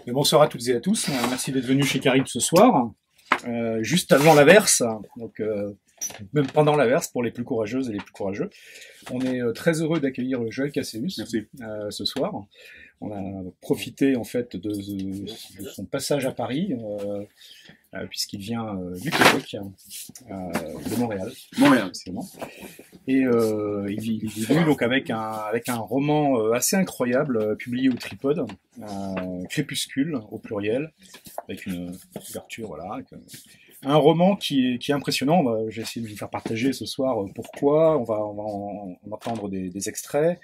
Et bonsoir à toutes et à tous. Merci d'être venus chez Carib ce soir, juste avant l'averse, donc même pendant l'averse pour les plus courageuses et les plus courageux. On est très heureux d'accueillir Joël Casséus ce soir. On a profité en fait de son passage à Paris, puisqu'il vient du Québec, de Montréal. Montréal, et il est venu donc avec un roman assez incroyable, publié au Tripode, Crépuscule au pluriel, avec une couverture, voilà. Un roman qui est impressionnant. J'ai essayé de vous faire partager ce soir pourquoi. On va en entendre des extraits.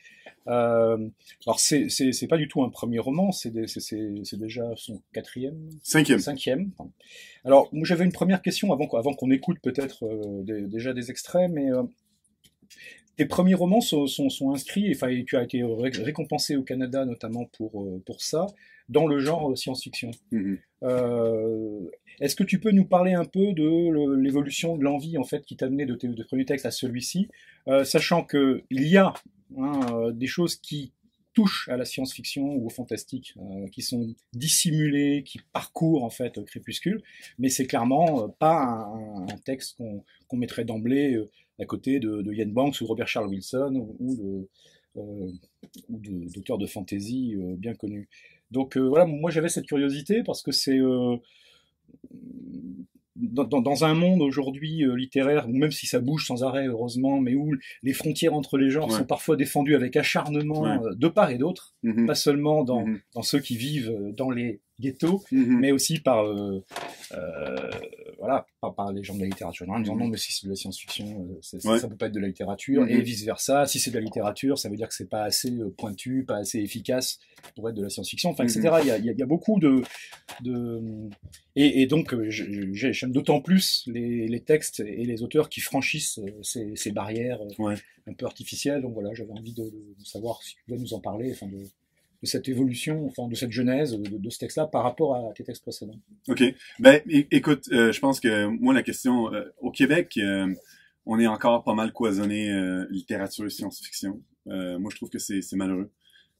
Alors c'est pas du tout un premier roman, c'est déjà son cinquième. Alors moi j'avais une première question avant qu'on écoute peut-être déjà des extraits, mais tes premiers romans sont inscrits, enfin tu as été récompensé au Canada notamment pour ça, dans le genre science-fiction. Est-ce que tu peux nous parler un peu de l'évolution de l'envie en fait qui t'a amené de tes premiers textes à celui-ci, sachant que il y a des choses qui touchent à la science-fiction ou au fantastique, qui sont dissimulées, qui parcourent en fait Crépuscule, mais c'est clairement pas un texte qu'on mettrait d'emblée à côté de Ian Banks ou Robert Charles Wilson ou d'auteurs de fantasy bien connus. Donc voilà, moi j'avais cette curiosité parce que c'est dans un monde aujourd'hui littéraire, même si ça bouge sans arrêt heureusement, mais où les frontières entre les genres sont parfois défendues avec acharnement de part et d'autre, pas seulement dans ceux qui vivent dans les ghettos, mais aussi par les gens de la littérature. En disant non, mais si c'est de la science-fiction, ça peut pas être de la littérature, et vice versa. Si c'est de la littérature, ça veut dire que c'est pas assez pointu, pas assez efficace pour être de la science-fiction, enfin, etc. Il y a beaucoup et donc j'aime d'autant plus les textes et les auteurs qui franchissent ces barrières un peu artificielles. Donc voilà, j'avais envie de savoir si tu pouvais nous en parler, enfin de cette évolution, enfin de cette genèse de ce texte-là par rapport à tes textes précédents. OK. Ben, écoute, je pense que moi, la question, au Québec, on est encore pas mal cloisonné littérature et science-fiction. Moi, je trouve que c'est malheureux.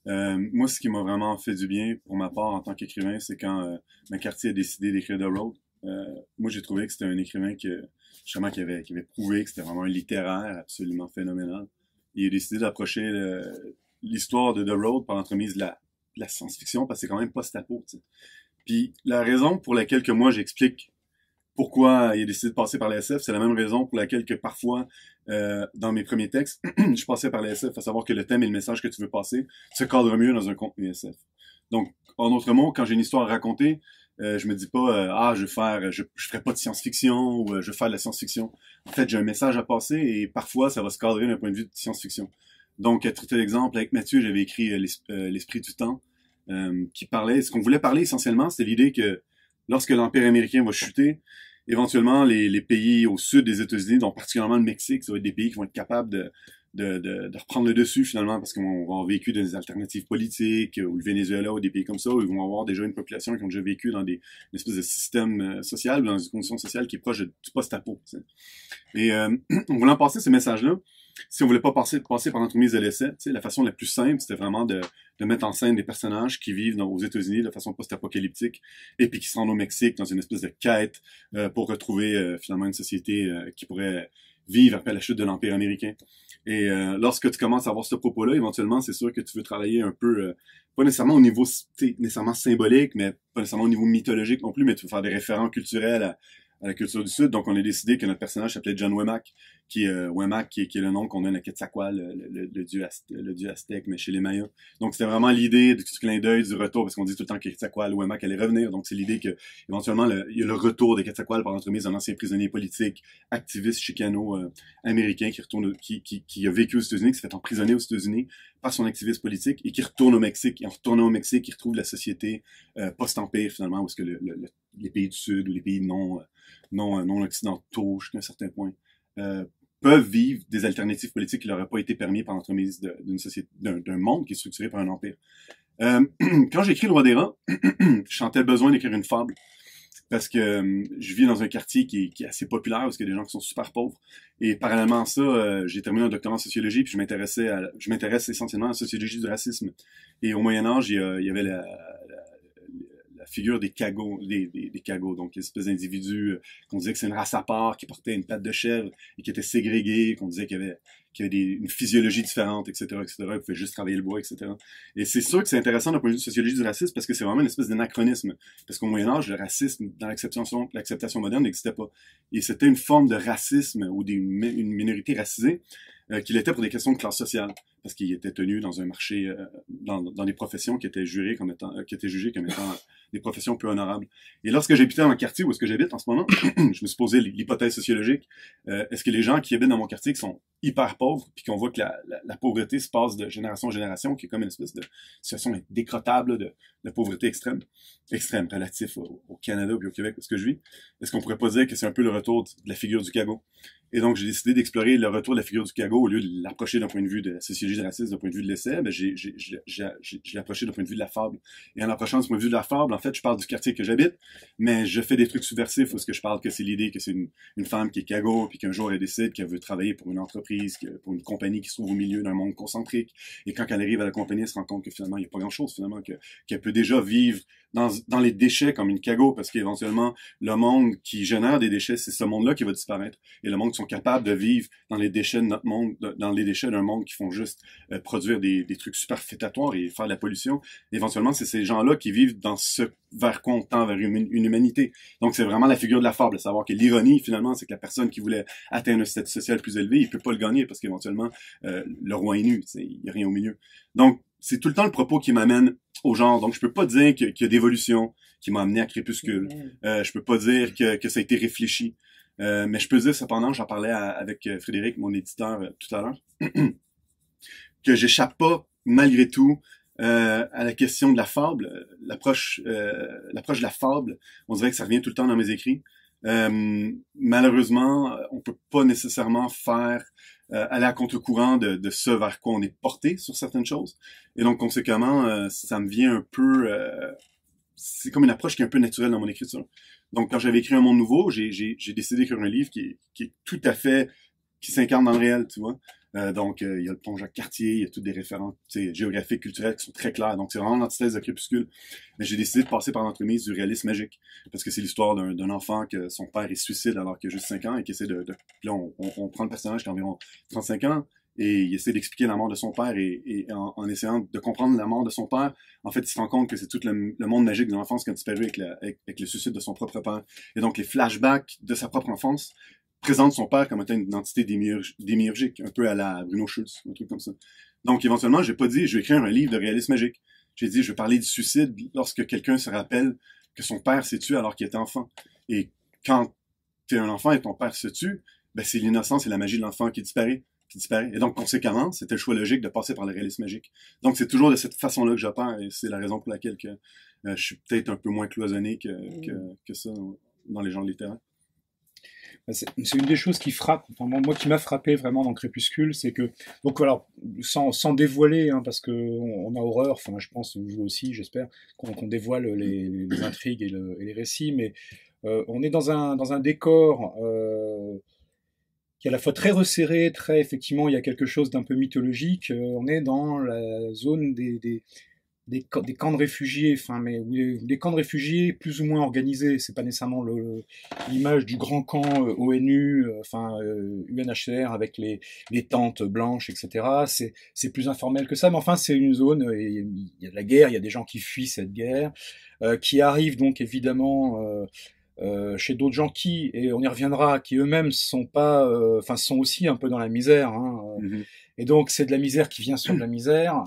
Moi, ce qui m'a vraiment fait du bien, pour ma part, en tant qu'écrivain, c'est quand McCarthy a décidé d'écrire The Road. Moi, j'ai trouvé que c'était un écrivain justement, qui avait prouvé que c'était vraiment un littéraire absolument phénoménal. Il a décidé d'approcher l'histoire de The Road par l'entremise de la science-fiction, parce que c'est quand même post-apo, tu sais. Puis la raison pour laquelle que moi j'explique pourquoi il a décidé de passer par la SF, c'est la même raison pour laquelle que parfois, dans mes premiers textes, je passais par la SF, à savoir que le thème et le message que tu veux passer se cadrent mieux dans un contenu SF. Donc, en d'autres mots, quand j'ai une histoire à raconter, je me dis pas je ferai pas de science-fiction ou je vais faire de la science-fiction. En fait, j'ai un message à passer et parfois ça va se cadrer d'un point de vue de science-fiction. Donc, à titre d'exemple, avec Mathieu, j'avais écrit l'Esprit du temps, qui parlait, ce qu'on voulait parler essentiellement, c'était l'idée que lorsque l'Empire américain va chuter, éventuellement les pays au sud des États-Unis, donc particulièrement le Mexique, ça va être des pays qui vont être capables de reprendre le dessus finalement, parce qu'on va avoir vécu des alternatives politiques, ou le Venezuela ou des pays comme ça, où ils vont avoir déjà une population qui ont déjà vécu dans une espèce de système social, dans une condition sociale qui est proche du post-apo. Et en voulant passer ce message-là, si on voulait pas passer par l'entremise de l'essai, la façon la plus simple, c'était vraiment de mettre en scène des personnages qui vivent aux États-Unis de façon post-apocalyptique et puis qui se rendent au Mexique dans une espèce de quête pour retrouver finalement une société qui pourrait vivre après la chute de l'Empire américain. Et lorsque tu commences à avoir ce propos-là, éventuellement, c'est sûr que tu veux travailler un peu, pas nécessairement au niveau nécessairement symbolique, mais pas nécessairement au niveau mythologique non plus, mais tu veux faire des référents culturels à la culture du Sud. Donc, on a décidé que notre personnage s'appelait John Wemmack, qui est le nom qu'on donne à Quetzalcoatl, le dieu aztèque, mais chez les Mayas. Donc, c'était vraiment l'idée du clin d'œil du retour, parce qu'on dit tout le temps que Quetzalcoatl, Wemmack allait revenir. Donc, c'est l'idée que, éventuellement, il y a le retour de Quetzalcoatl par l'entremise d'un ancien prisonnier politique, activiste chicano-américain qui a vécu aux États-Unis, qui s'est fait emprisonner aux États-Unis par son activiste politique et qui retourne au Mexique. Et en retournant au Mexique, il retrouve la société post-empire, finalement, où est-ce que les pays du Sud ou les pays non occidentaux, jusqu'à un certain point, peuvent vivre des alternatives politiques qui leur auraient pas été permis par l'entremise d'une société, d'un monde qui est structuré par un empire. Quand j'ai écrit Le Roi des Rats, je sentais le besoin d'écrire une fable. Parce que je vis dans un quartier qui est assez populaire, parce qu'il y a des gens qui sont super pauvres. Et parallèlement à ça, j'ai terminé un doctorat en sociologie, puis je m'intéresse essentiellement à la sociologie du racisme. Et au Moyen-Âge, il y avait figure des cagots, des cagots, donc une espèce d'individus qu'on disait que c'est une race à part, qui portait une patte de chèvre et qui était ségrégée, qu'on disait qu'il y avait une physiologie différente, etc., etc., ils pouvaient juste travailler le bois, etc. Et c'est sûr que c'est intéressant d'un point de vue de sociologie du racisme parce que c'est vraiment une espèce d'anachronisme. Parce qu'au Moyen-Âge, le racisme, dans l'acceptation moderne, n'existait pas. Et c'était une forme de racisme ou une minorité racisée qu'il était pour des questions de classe sociale, parce qu'il était tenu dans un marché, dans des professions qui étaient jugées comme étant des professions peu honorables. Et lorsque j'habitais dans le quartier où est-ce que j'habite en ce moment, je me suis posé l'hypothèse sociologique, est-ce que les gens qui habitent dans mon quartier qui sont hyper pauvres, puis qu'on voit que la pauvreté se passe de génération en génération, qui est comme une espèce de situation décrottable de pauvreté extrême relatif au Canada puis au Québec, où est-ce que je vis, est-ce qu'on pourrait pas dire que c'est un peu le retour de la figure du cagot? Et donc, j'ai décidé d'explorer le retour de la figure du cagot au lieu de l'approcher d'un point de vue de la sociologie du racisme, d'un point de vue de l'essai, ben, je l'ai approché d'un point de vue de la fable. Et en approchant du point de vue de la fable, en fait, je parle du quartier que j'habite, mais je fais des trucs subversifs où ce que je parle que c'est l'idée que c'est une femme qui est cagot, puis qu'un jour elle décide qu'elle veut travailler pour une entreprise, pour une compagnie qui se trouve au milieu d'un monde concentrique. Et quand elle arrive à la compagnie, elle se rend compte que finalement, il n'y a pas grand-chose, finalement, qu'elle peut déjà vivre dans les déchets comme une cagot, parce qu'éventuellement, le monde qui génère des déchets, c'est ce monde-là qui va disparaître. Et le monde qui sont capables de vivre dans les déchets de notre monde, dans les déchets d'un monde qui font juste produire des trucs superfétatoires et faire de la pollution, éventuellement, c'est ces gens-là qui vivent dans ce vers quoi on tend vers une humanité. Donc, c'est vraiment la figure de la fable, de savoir que l'ironie, finalement, c'est que la personne qui voulait atteindre un statut social plus élevé, il peut pas le gagner parce qu'éventuellement, le roi est nu, il y a rien au milieu. Donc, c'est tout le temps le propos qui m'amène au genre. Donc, je peux pas dire qu'il y a d'évolution qui m'a amené à Crépuscule. Je peux pas dire que ça a été réfléchi. Mais je peux dire, cependant, j'en parlais avec Frédéric, mon éditeur, tout à l'heure, que j'échappe pas, malgré tout, à la question de la fable. L'approche de la fable, on dirait que ça revient tout le temps dans mes écrits. Malheureusement, on peut pas nécessairement aller à contre-courant de ce vers quoi on est porté sur certaines choses. Et donc, conséquemment, ça me vient un peu... c'est comme une approche qui est un peu naturelle dans mon écriture. Donc, quand j'avais écrit Un monde nouveau, j'ai décidé d'écrire un livre qui est tout à fait... qui s'incarne dans le réel, tu vois. Donc, il y a le pont Jacques-Cartier, il y a toutes des références géographiques, culturelles qui sont très claires. Donc, c'est vraiment l'antithèse de Crépuscule. Mais j'ai décidé de passer par l'entremise du réalisme magique. Parce que c'est l'histoire d'un enfant que son père est suicide alors qu'il a juste 5 ans et qui essaie Là, on prend le personnage qui a environ 35 ans et il essaie d'expliquer la mort de son père et en essayant de comprendre la mort de son père, en fait, il se rend compte que c'est tout le monde magique de l'enfance qui a disparu avec le suicide de son propre père. Et donc, les flashbacks de sa propre enfance présente son père comme étant une entité démiurgique, un peu à la Bruno Schulz, un truc comme ça. Donc, éventuellement, j'ai pas dit, je vais écrire un livre de réalisme magique. J'ai dit, je vais parler du suicide lorsque quelqu'un se rappelle que son père s'est tué alors qu'il était enfant. Et quand t'es un enfant et ton père se tue, ben, c'est l'innocence et la magie de l'enfant qui disparaît. Et donc, conséquemment, c'était le choix logique de passer par le réalisme magique. Donc, c'est toujours de cette façon-là que j'opère et c'est la raison pour laquelle je suis peut-être un peu moins cloisonné que ça dans les genres littéraires. C'est une des choses qui frappe, enfin, moi qui m'a frappé vraiment dans Crépuscule, c'est que, donc alors, sans dévoiler, hein, parce que on a horreur, enfin je pense, vous aussi, j'espère, qu'on dévoile les intrigues et les récits, mais on est dans un décor qui est à la fois très resserré, très, effectivement, il y a quelque chose d'un peu mythologique, on est dans la zone des camps de réfugiés, enfin, mais des camps de réfugiés plus ou moins organisés. C'est pas nécessairement l'image du grand camp ONU, UNHCR avec les tentes blanches, etc. C'est plus informel que ça, mais enfin, c'est une zone. Il y a de la guerre, il y a des gens qui fuient cette guerre, qui arrivent donc évidemment. Chez d'autres gens et on y reviendra, qui eux-mêmes sont pas, sont aussi un peu dans la misère, hein, et donc c'est de la misère qui vient sur de la misère.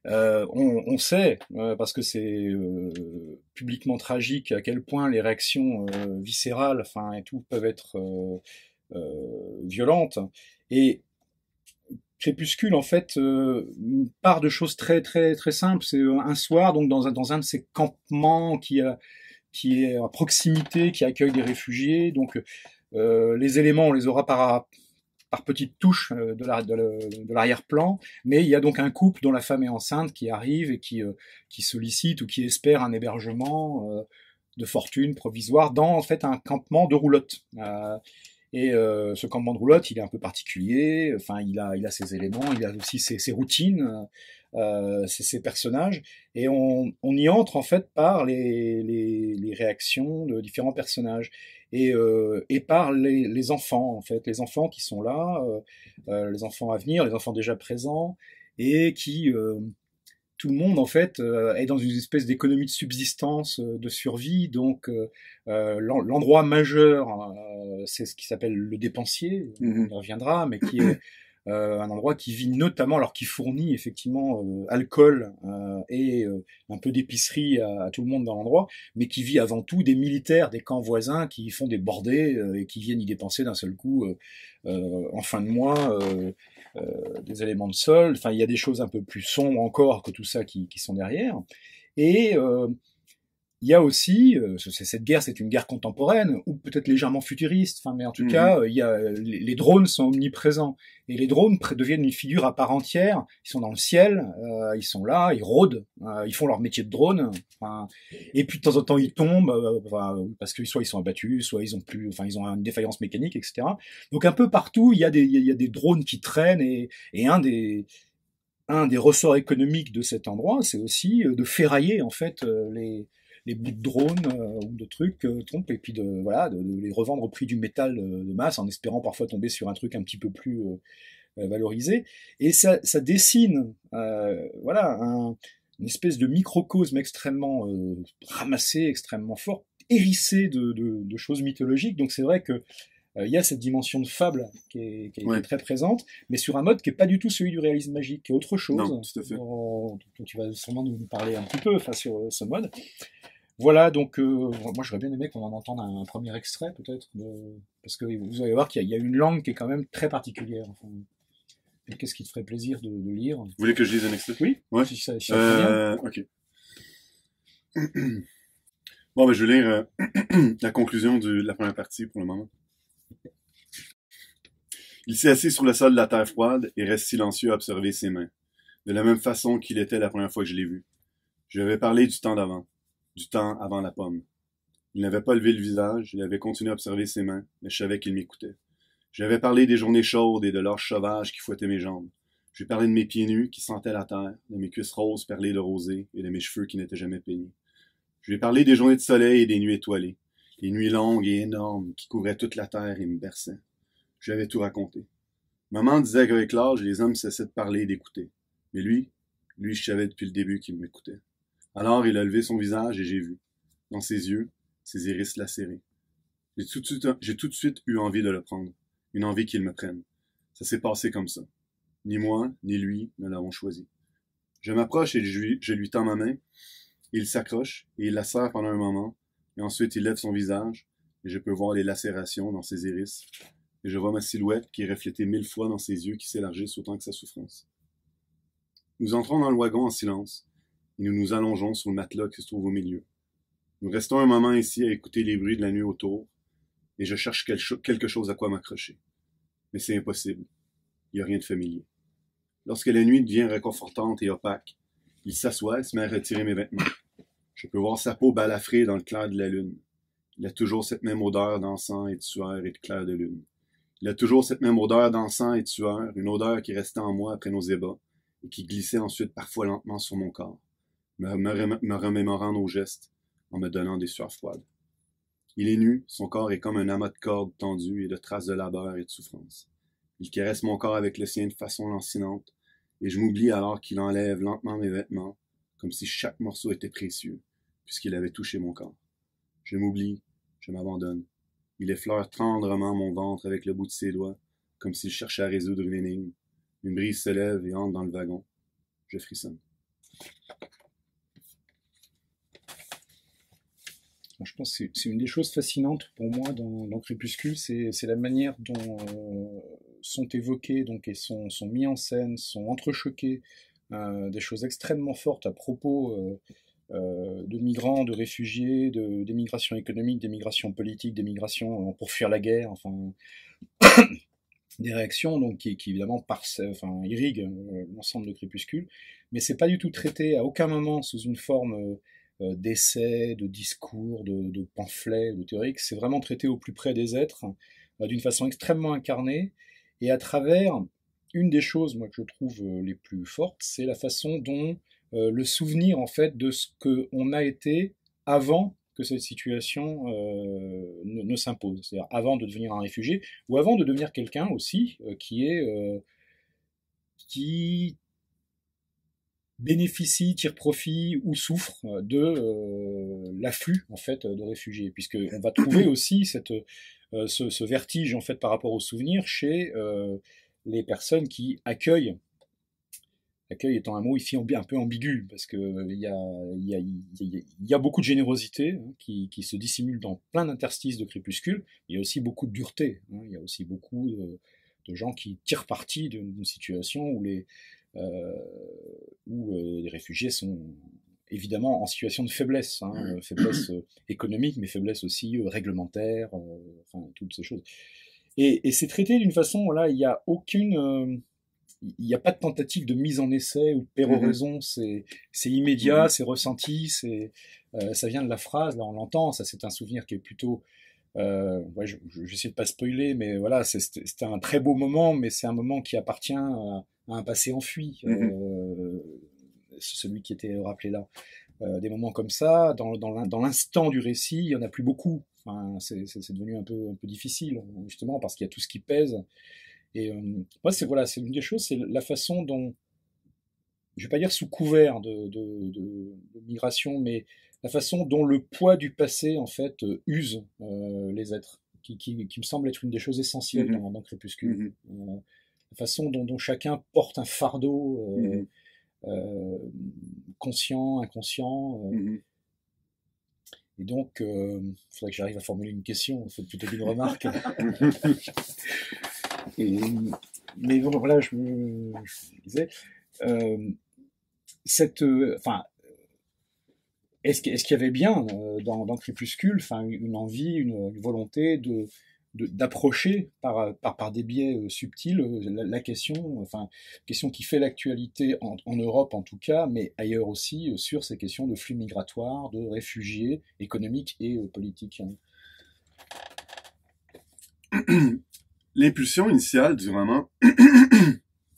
On sait, parce que c'est publiquement tragique, à quel point les réactions viscérales, enfin et tout, peuvent être violentes. Et Crépuscule, en fait, part de choses très très très simples. C'est un soir, donc dans un de ces campements qui est à proximité, qui accueille des réfugiés. Donc les éléments, on les aura par petites touches de l'arrière-plan, mais il y a donc un couple dont la femme est enceinte qui arrive et qui sollicite ou qui espère un hébergement de fortune provisoire dans en fait un campement de roulotte. Et ce campement de roulotte, il est un peu particulier. Enfin, il a ses éléments, il a aussi ses routines. c'est ces personnages, et on y entre en fait par les réactions de différents personnages et par les enfants en fait, les enfants qui sont là, les enfants à venir, les enfants déjà présents et qui tout le monde en fait est dans une espèce d'économie de subsistance, de survie. Donc l'endroit majeur, c'est ce qui s'appelle le dépensier. On y reviendra, mais qui est un endroit qui vit notamment, alors qui fournit effectivement alcool et un peu d'épicerie à tout le monde dans l'endroit, mais qui vit avant tout des militaires des camps voisins qui font des bordées et qui viennent y dépenser d'un seul coup en fin de mois des éléments de solde. Enfin, il y a des choses un peu plus sombres encore que tout ça qui sont derrière. Et il y a aussi, cette guerre, c'est une guerre contemporaine, ou peut-être légèrement futuriste, enfin, mais en tout cas, il y a, les drones sont omniprésents, et les drones deviennent une figure à part entière, ils sont dans le ciel, ils sont là, ils rôdent, ils font leur métier de drone, enfin, et puis de temps en temps ils tombent, parce que soit ils sont abattus, soit ils ont plus, enfin, ils ont une défaillance mécanique, etc. Donc un peu partout, il y a des drones qui traînent, et un des ressorts économiques de cet endroit, c'est aussi de ferrailler, en fait, les bouts de drones ou de trucs trompes, et puis de les revendre au prix du métal de masse en espérant parfois tomber sur un truc un petit peu plus valorisé. Et ça dessine une espèce de microcosme extrêmement ramassé, extrêmement fort, hérissé de choses mythologiques. Donc c'est vrai que il y a cette dimension de fable qui est très présente, mais sur un mode qui est pas du tout celui du réalisme magique, qui est autre chose. Non, tout à fait. Dont tu vas sûrement nous parler un petit peu, enfin, sur ce mode. Voilà, donc moi j'aurais bien aimé qu'on en entende un premier extrait peut-être, parce que vous allez voir qu'il y a une langue qui est quand même très particulière. Enfin, qu'est-ce qui te ferait plaisir de lire? Vous voulez que je lise un extrait? Oui, ouais. Si ça bien. Ok. Bon, ben, je vais lire la conclusion de la première partie pour le moment. Il s'est assis sur le sol de la terre froide et reste silencieux à observer ses mains, de la même façon qu'il était la première fois que je l'ai vu. Je lui avais parlé du temps d'avant, du temps avant la pomme. Il n'avait pas levé le visage, il avait continué à observer ses mains, mais je savais qu'il m'écoutait. Je lui avais parlé des journées chaudes et de l'orge sauvage qui fouettait mes jambes. Je lui ai parlé de mes pieds nus qui sentaient la terre, de mes cuisses roses perlées de rosée et de mes cheveux qui n'étaient jamais peignés. Je lui ai parlé des journées de soleil et des nuits étoilées, des nuits longues et énormes qui couvraient toute la terre et me berçaient. Je lui avais tout raconté. Maman disait qu'avec l'âge, les hommes cessaient de parler et d'écouter. Mais lui, je savais depuis le début qu'il m'écoutait. Alors il a levé son visage et j'ai vu, dans ses yeux, ses iris lacérés. J'ai tout de suite eu envie de le prendre, une envie qu'il me prenne. Ça s'est passé comme ça. Ni moi, ni lui ne l'avons choisi. Je m'approche et je lui tends ma main. Il s'accroche et il la serre pendant un moment, et ensuite il lève son visage, et je peux voir les lacérations dans ses iris, et je vois ma silhouette qui est reflétée 1000 fois dans ses yeux qui s'élargissent autant que sa souffrance. Nous entrons dans le wagon en silence, et nous nous allongeons sur le matelas qui se trouve au milieu. Nous restons un moment ici à écouter les bruits de la nuit autour, et je cherche quelque chose à quoi m'accrocher. Mais c'est impossible. Il n'y a rien de familier. Lorsque la nuit devient réconfortante et opaque, il s'assoit et se met à retirer mes vêtements. Je peux voir sa peau balafrée dans le clair de la lune. Il a toujours cette même odeur d'encens et de sueur et de clair de lune. Il a toujours cette même odeur d'encens et de sueur, une odeur qui restait en moi après nos ébats et qui glissait ensuite parfois lentement sur mon corps, me remémorant nos gestes, en me donnant des sueurs froides. Il est nu, son corps est comme un amas de cordes tendues et de traces de labeur et de souffrance. Il caresse mon corps avec le sien de façon lancinante, et je m'oublie alors qu'il enlève lentement mes vêtements, comme si chaque morceau était précieux, puisqu'il avait touché mon corps. Je m'oublie, je m'abandonne. Il effleure tendrement mon ventre avec le bout de ses doigts, comme s'il cherchait à résoudre une énigme. Une brise se lève et entre dans le wagon. Je frissonne. Je pense que c'est une des choses fascinantes pour moi dans Crépuscule, c'est la manière dont sont évoquées donc, et sont mis en scène, sont entrechoquées des choses extrêmement fortes à propos de migrants, de réfugiés, d'émigration économique, d'émigration politique, d'émigration pour fuir la guerre, enfin des réactions donc qui évidemment irriguent l'ensemble de Crépuscule, mais c'est pas du tout traité à aucun moment sous une forme d'essais, de discours, de pamphlets, de théoriques. C'est vraiment traité au plus près des êtres, d'une façon extrêmement incarnée, et à travers une des choses, moi, que je trouve les plus fortes, c'est la façon dont le souvenir, en fait, de ce qu'on a été avant que cette situation ne s'impose. C'est-à-dire avant de devenir un réfugié, ou avant de devenir quelqu'un aussi qui bénéficie, tire profit ou souffre de l'afflux en fait de réfugiés, puisque on va trouver aussi ce vertige en fait par rapport aux souvenirs chez les personnes qui accueillent. Accueil étant un mot ici un peu ambigu, parce que il y a beaucoup de générosité hein, qui se dissimule dans plein d'interstices de crépuscule. Il y a aussi beaucoup de dureté. Hein, il y a aussi beaucoup de gens qui tirent parti d'une situation euh, où les réfugiés sont évidemment en situation de faiblesse, hein, faiblesse économique, mais faiblesse aussi réglementaire, enfin toutes ces choses. Et c'est traité d'une façon, là, il n'y a aucune il n'y a pas de tentative de mise en essai ou de péroraison, c'est immédiat, c'est ressenti, ça vient de la phrase, là on l'entend, ça c'est un souvenir qui est plutôt, ouais, j'essaie de pas spoiler, mais voilà, c'était un très beau moment, mais c'est un moment qui appartient à un passé enfui, celui qui était rappelé là. Des moments comme ça, dans l'instant du récit, il y en a plus beaucoup. Enfin, c'est devenu un peu difficile, justement, parce qu'il y a tout ce qui pèse. Et moi, c'est une des choses, c'est la façon dont, je vais pas dire sous couvert de migration, mais la façon dont le poids du passé, en fait, use les êtres, qui me semble être une des choses essentielles dans Crépuscule. La façon dont chacun porte un fardeau conscient, inconscient. Et donc, il faudrait que j'arrive à formuler une question, en fait, plutôt qu'une remarque. Mais bon, voilà, je disais, enfin, est-ce qu'il y avait bien dans Crépuscule, enfin, une envie, une volonté d'approcher par des biais subtils la question, enfin, question qui fait l'actualité en Europe en tout cas, mais ailleurs aussi sur ces questions de flux migratoires, de réfugiés économiques et politiques. L'impulsion initiale du roman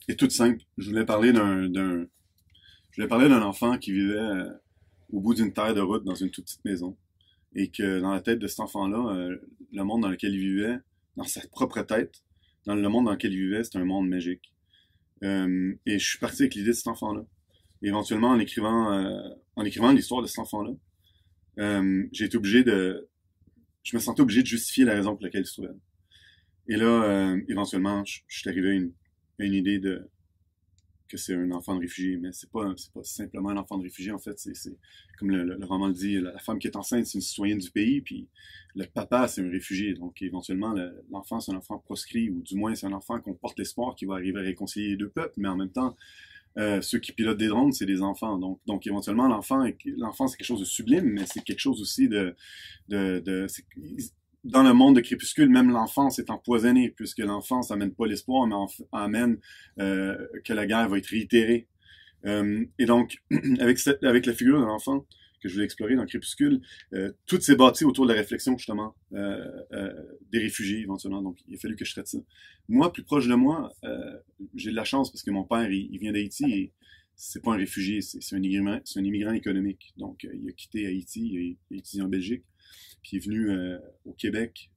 est toute simple. Je voulais parler d'un enfant qui vivait au bout d'une terre de route dans une toute petite maison. Et que dans la tête de cet enfant-là, le monde dans lequel il vivait, dans sa propre tête, dans le monde dans lequel il vivait, c'est un monde magique. Et je suis parti avec l'idée de cet enfant-là. Éventuellement, en écrivant l'histoire de cet enfant-là, je me sentais obligé de justifier la raison pour laquelle il se trouvait. Et là, éventuellement, je suis arrivé à une idée que c'est un enfant de réfugié, mais c'est pas simplement un enfant de réfugié, en fait, c'est comme le roman le dit, la femme qui est enceinte, c'est une citoyenne du pays, puis le papa, c'est un réfugié, donc éventuellement, l'enfant, c'est un enfant proscrit, ou du moins, c'est un enfant qu'on porte l'espoir qu'il va arriver à réconcilier les deux peuples, mais en même temps, ceux qui pilotent des drones, c'est des enfants, donc éventuellement, l'enfant, c'est quelque chose de sublime, mais c'est quelque chose aussi dans le monde de Crépuscule, même l'enfance est empoisonnée, puisque l'enfance amène pas l'espoir, mais amène que la guerre va être réitérée. Et donc, avec la figure de l'enfant que je voulais explorer dans Crépuscule, tout s'est bâti autour de la réflexion, justement, des réfugiés, éventuellement. Donc, il a fallu que je traite ça. Moi, plus proche de moi, j'ai de la chance, parce que mon père, il vient d'Haïti, et c'est pas un réfugié, c'est un immigrant économique. Donc, il a quitté Haïti, il a étudié en Belgique, puis il est venu au Québec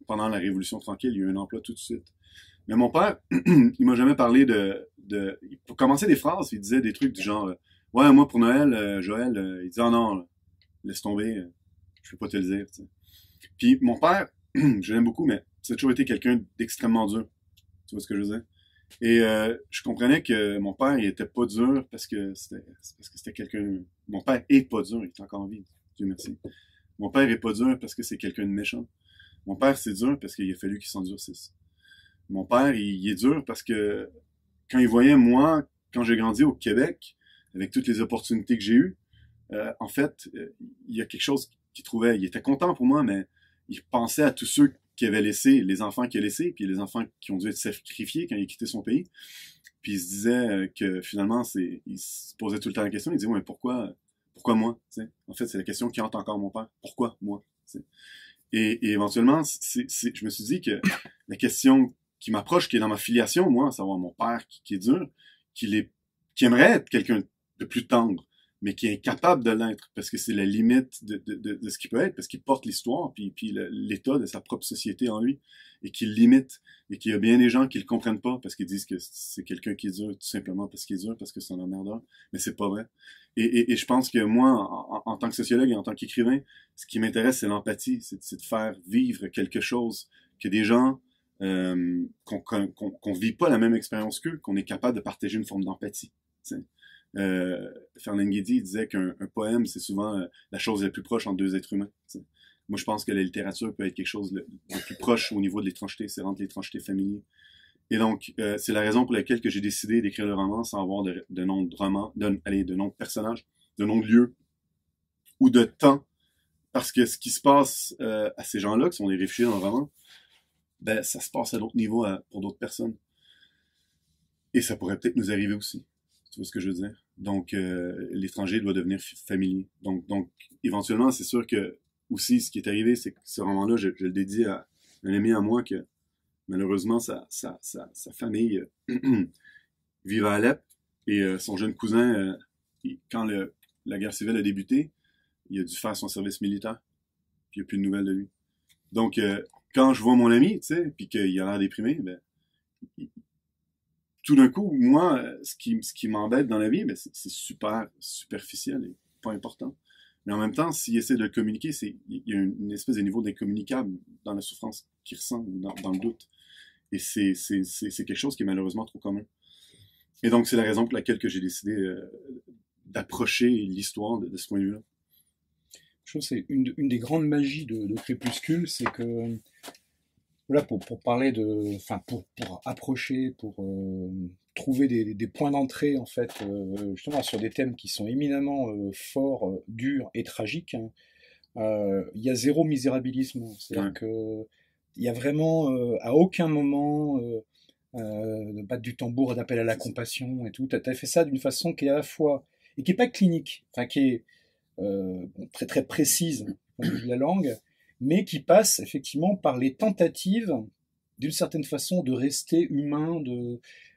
pendant la Révolution tranquille, il a eu un emploi tout de suite. Mais mon père, il m'a jamais parlé pour commencer des phrases, il disait des trucs du genre ouais, moi pour Noël, Joël, il disait oh non, laisse tomber, je peux pas te le dire. T'sais. Puis mon père, je l'aime beaucoup, mais ça a toujours été quelqu'un d'extrêmement dur. Tu vois ce que je veux dire? Et je comprenais que mon père, il était pas dur parce que c'était quelqu'un. Mon père est pas dur, il est encore en vie. Dieu merci. Mon père est pas dur parce que c'est quelqu'un de méchant. Mon père, c'est dur parce qu'il a fallu qu'il s'endurcisse. Mon père, il est dur parce que quand il voyait moi, quand j'ai grandi au Québec, avec toutes les opportunités que j'ai eues, en fait, il y a quelque chose qu'il trouvait. Il était content pour moi, mais il pensait à tous ceux qui avaient laissé, les enfants qu'il a laissés, puis les enfants qui ont dû être sacrifiés quand il a quitté son pays. Puis il se disait que finalement, il se posait tout le temps la question, il disait, ouais, pourquoi moi? T'sais? En fait, c'est la question qui hante encore mon père. Pourquoi moi? T'sais? Et éventuellement, je me suis dit que la question qui m'approche, qui est dans ma filiation, moi, à savoir mon père qui est dur, qui aimerait être quelqu'un de plus tendre, mais qui est incapable de l'être, parce que c'est la limite de ce qu'il peut être, parce qu'il porte l'histoire, puis l'état de sa propre société en lui, et qu'il limite, et qu'il y a bien des gens qui le comprennent pas, parce qu'ils disent que c'est quelqu'un qui est dur, tout simplement parce qu'il est dur, parce que c'est un emmerdeur, mais c'est pas vrai. Et je pense que moi, en tant que sociologue et en tant qu'écrivain, ce qui m'intéresse, c'est l'empathie, c'est de faire vivre quelque chose que des gens qu'on vit pas la même expérience qu'eux, qu'on est capable de partager une forme d'empathie. Ferlinghetti disait qu'un poème, c'est souvent la chose la plus proche entre deux êtres humains. T'sais. Moi, je pense que la littérature peut être quelque chose de plus proche au niveau de l'étrangeté, c'est entre l'étrangeté familier. Et donc, c'est la raison pour laquelle que j'ai décidé d'écrire le roman sans avoir de nom de roman, de nom de personnage, de nom de lieu ou de temps. Parce que ce qui se passe à ces gens-là, qui sont des réfugiés dans le roman, ben, ça se passe à d'autres niveaux pour d'autres personnes. Et ça pourrait peut-être nous arriver aussi. Tu vois ce que je veux dire? Donc, l'étranger doit devenir familier. Donc, éventuellement, c'est sûr que aussi, ce qui est arrivé, c'est que ce roman-là, je le dédie à un ami à moi que, malheureusement, sa famille vivait à Alep. Et son jeune cousin, quand la guerre civile a débuté, il a dû faire son service militaire. Puis il n'y a plus de nouvelles de lui. Donc, quand je vois mon ami, tu sais, puis qu'il a l'air déprimé, ben, tout d'un coup, moi, ce qui m'embête dans la vie, ben, c'est super superficiel et pas important. Mais en même temps, s'il essaie de le communiquer, il y a une espèce de niveau d'incommunicable dans la souffrance qu'il ressent ou dans le doute. Et c'est quelque chose qui est malheureusement trop commun. Et donc, c'est la raison pour laquelle que j'ai décidé d'approcher l'histoire de ce point de vue-là. Je trouve que c'est une des grandes magies de Crépuscule, c'est que voilà, pour parler de, enfin pour approcher, pour trouver des points d'entrée en fait, justement sur des thèmes qui sont éminemment forts, durs et tragiques. Hein, il y a zéro misérabilisme, c'est-à-dire Ouais. que il y a vraiment à aucun moment de battre du tambour et d'appel à la compassion et tout. T'as fait ça d'une façon qui est à la fois et qui est pas clinique, enfin qui est très très précise au point de vue de la langue, mais qui passe effectivement par les tentatives, d'une certaine façon, de rester humain,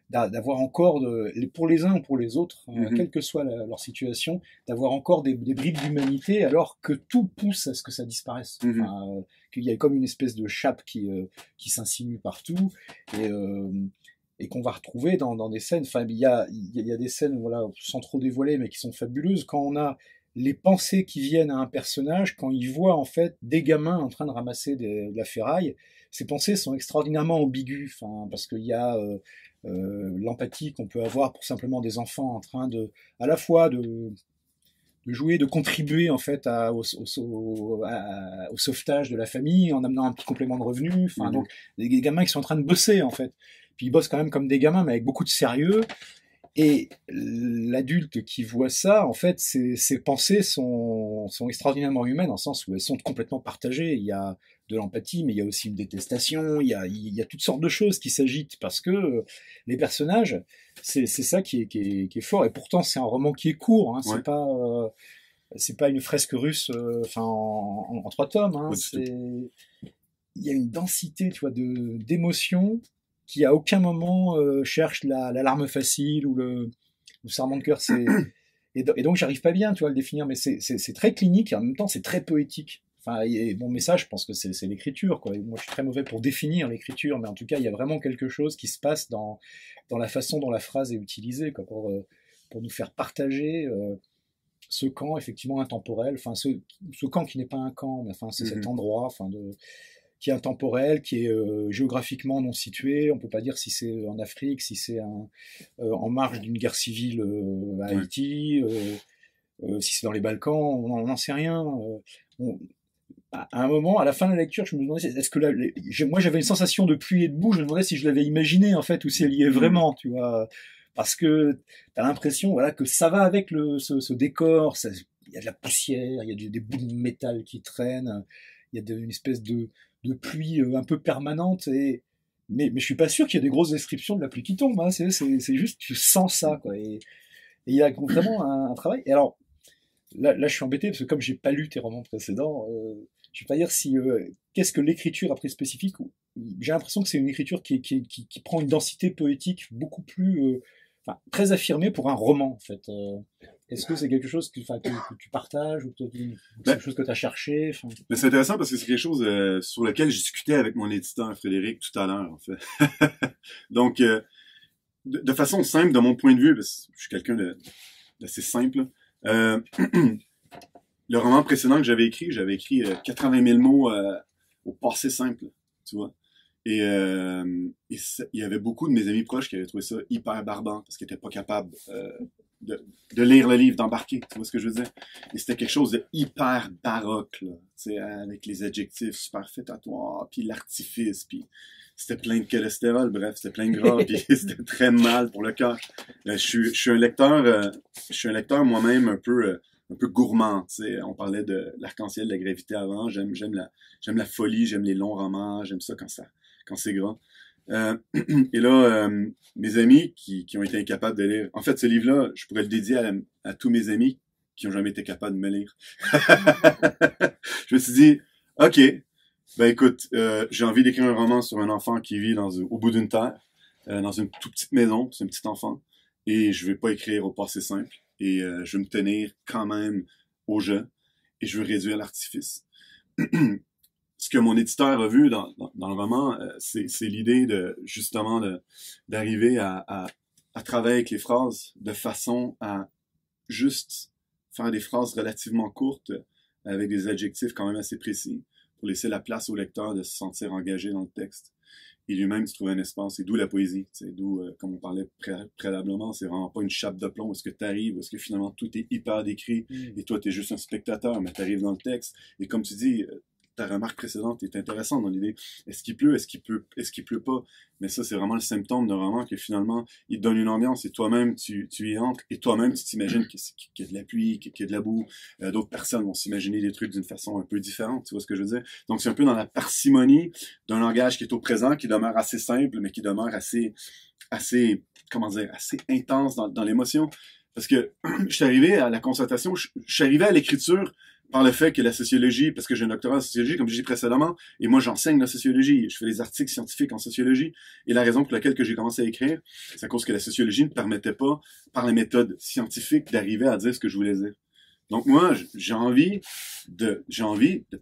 d'avoir encore, pour les uns ou pour les autres, quelle que soit leur situation, d'avoir encore des bribes d'humanité, alors que tout pousse à ce que ça disparaisse. Enfin, qu'il y a comme une espèce de chape qui s'insinue partout, et qu'on va retrouver dans des scènes. Enfin, il y a des scènes, voilà, sans trop dévoiler, mais qui sont fabuleuses, quand on a les pensées qui viennent à un personnage quand il voit en fait des gamins en train de ramasser de la ferraille. Ces pensées sont extraordinairement ambiguës, enfin, parce qu'il y a l'empathie qu'on peut avoir pour simplement des enfants en train de, à la fois de jouer, de contribuer en fait au sauvetage de la famille en amenant un petit complément de revenu. Enfin, donc des gamins qui sont en train de bosser en fait. Puis ils bossent quand même comme des gamins, mais avec beaucoup de sérieux. Et l'adulte qui voit ça, en fait, ses pensées sont extraordinairement humaines, dans le sens où elles sont complètement partagées. Il y a de l'empathie, mais il y a aussi une détestation, il y a toutes sortes de choses qui s'agitent, parce que les personnages, c'est ça qui est fort. Et pourtant, c'est un roman qui est court, hein, c'est pas une fresque russe en 3 tomes. Hein, il y a une densité, tu vois, d'émotions qui à aucun moment cherche la larme facile ou le serrement de cœur. Et donc j'arrive pas bien, tu vois, à le définir, mais c'est très clinique et en même temps c'est très poétique. Enfin, et mon message, je pense que c'est l'écriture, quoi. Et moi, je suis très mauvais pour définir l'écriture, mais en tout cas, il y a vraiment quelque chose qui se passe dans la façon dont la phrase est utilisée, quoi, pour nous faire partager ce camp effectivement intemporel, enfin ce camp qui n'est pas un camp, mais enfin c'est cet endroit, enfin qui est intemporel, qui est géographiquement non situé. On peut pas dire si c'est en Afrique, si c'est en marge d'une guerre civile à Haïti, si c'est dans les Balkans, on n'en sait rien. À un moment, à la fin de la lecture, je me demandais, est-ce que moi j'avais une sensation de pluie et de boue, je me demandais si je l'avais imaginé en fait, ou si elle y est vraiment, tu vois, parce que t'as l'impression, voilà, que ça va avec ce décor, il y a de la poussière, il y a des bouts de métal qui traînent, il y a une espèce de pluie un peu permanente, mais je suis pas sûr qu'il y ait des grosses descriptions de la pluie qui tombe, hein. C'est juste, tu sens ça, quoi, et il y a vraiment un travail. Et alors, là, je suis embêté parce que comme j'ai pas lu tes romans précédents, je vais pas dire si qu'est-ce que l'écriture après spécifique. J'ai l'impression que c'est une écriture qui prend une densité poétique beaucoup plus, enfin, très affirmée pour un roman en fait. Est-ce que c'est quelque chose enfin, que tu partages ou que c'est quelque chose que tu as cherché? Enfin... Mais c'est intéressant parce que c'est quelque chose sur lequel je discutais avec mon éditeur Frédéric tout à l'heure, en fait. Donc, de façon simple, de mon point de vue, parce que je suis quelqu'un d'assez simple, euh, le roman précédent que j'avais écrit 80 000 mots au passé simple, tu vois. Il y avait beaucoup de mes amis proches qui avaient trouvé ça hyper barbant parce qu'ils n'étaient pas capables de lire le livre, d'embarquer, tu vois ce que je veux dire? Et c'était quelque chose de hyper baroque, là, tu sais, avec les adjectifs superfétatoires, puis l'artifice, puis c'était plein de cholestérol, bref, c'était plein de gras, puis c'était très mal pour le cœur. Je suis un lecteur moi-même un peu gourmand, tu sais. On parlait de l'arc-en-ciel, de la gravité avant. J'aime la folie, j'aime les longs romans, j'aime ça quand c'est gras. Et là, mes amis qui ont été incapables de lire. En fait, ce livre-là, je pourrais le dédier à tous mes amis qui ont jamais été capables de me lire. Je me suis dit, ok, ben écoute, j'ai envie d'écrire un roman sur un enfant qui vit au bout d'une terre, dans une toute petite maison, c'est un petit enfant, et je vais pas écrire au passé simple, et je vais me tenir quand même au jeu, et je veux réduire l'artifice. Ce que mon éditeur a vu dans le roman, c'est l'idée justement d'arriver à travailler avec les phrases de façon à juste faire des phrases relativement courtes avec des adjectifs quand même assez précis pour laisser la place au lecteur de se sentir engagé dans le texte. Et lui-même se trouver un espace, et d'où la poésie, d'où, comme on parlait préalablement, c'est vraiment pas une chape de plomb, est-ce que t'arrives, est-ce que finalement tout est hyper décrit, et toi t'es juste un spectateur, mais t'arrives dans le texte, et comme tu dis, ta remarque précédente est intéressante dans l'idée. Est-ce qu'il pleut? Est-ce qu'il pleut pas? Mais ça, c'est vraiment le symptôme d'un roman que finalement, il te donne une ambiance et toi-même, tu y entres et toi-même, tu t'imagines qu'il y a de la pluie, qu'il y a de la boue. D'autres personnes vont s'imaginer des trucs d'une façon un peu différente. Tu vois ce que je veux dire? Donc, c'est un peu dans la parcimonie d'un langage qui est au présent, qui demeure assez simple, mais qui demeure assez, comment dire, assez intense dans l'émotion. Parce que je suis arrivé à la constatation, je suis arrivé à l'écriture par le fait que la sociologie, parce que j'ai un doctorat en sociologie, comme je dit précédemment, et moi j'enseigne la sociologie, je fais des articles scientifiques en sociologie, et la raison pour laquelle que j'ai commencé à écrire, c'est à cause que la sociologie ne permettait pas, par les méthodes scientifiques, d'arriver à dire ce que je voulais dire. Donc moi, j'ai envie de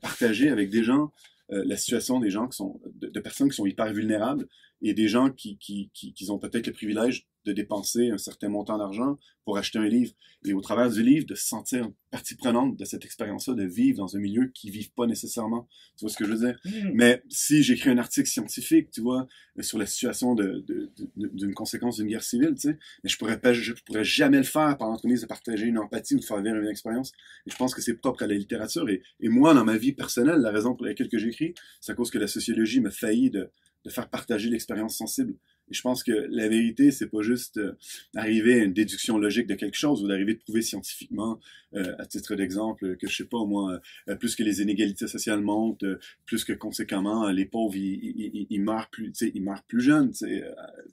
partager avec des gens la situation des gens de personnes qui sont hyper vulnérables et des gens qui ont peut-être le privilège de dépenser un certain montant d'argent pour acheter un livre. Et au travers du livre, de se sentir partie prenante de cette expérience-là, de vivre dans un milieu qu'ils vivent pas nécessairement. Tu vois ce que je veux dire? Mais si j'écris un article scientifique, tu vois, sur la situation d'une conséquence d'une guerre civile, tu sais, mais je pourrais jamais le faire par l'entremise de partager une empathie ou de faire vivre une expérience. Et je pense que c'est propre à la littérature. Et moi, dans ma vie personnelle, la raison pour laquelle que j'écris, c'est à cause que la sociologie m'a failli de faire partager l'expérience sensible. Et je pense que la vérité, c'est pas juste arriver à une déduction logique de quelque chose ou d'arriver de prouver scientifiquement, à titre d'exemple, que je sais pas moi, plus que les inégalités sociales montent, plus que conséquemment les pauvres ils meurent plus, tu sais, ils meurent plus jeunes, tu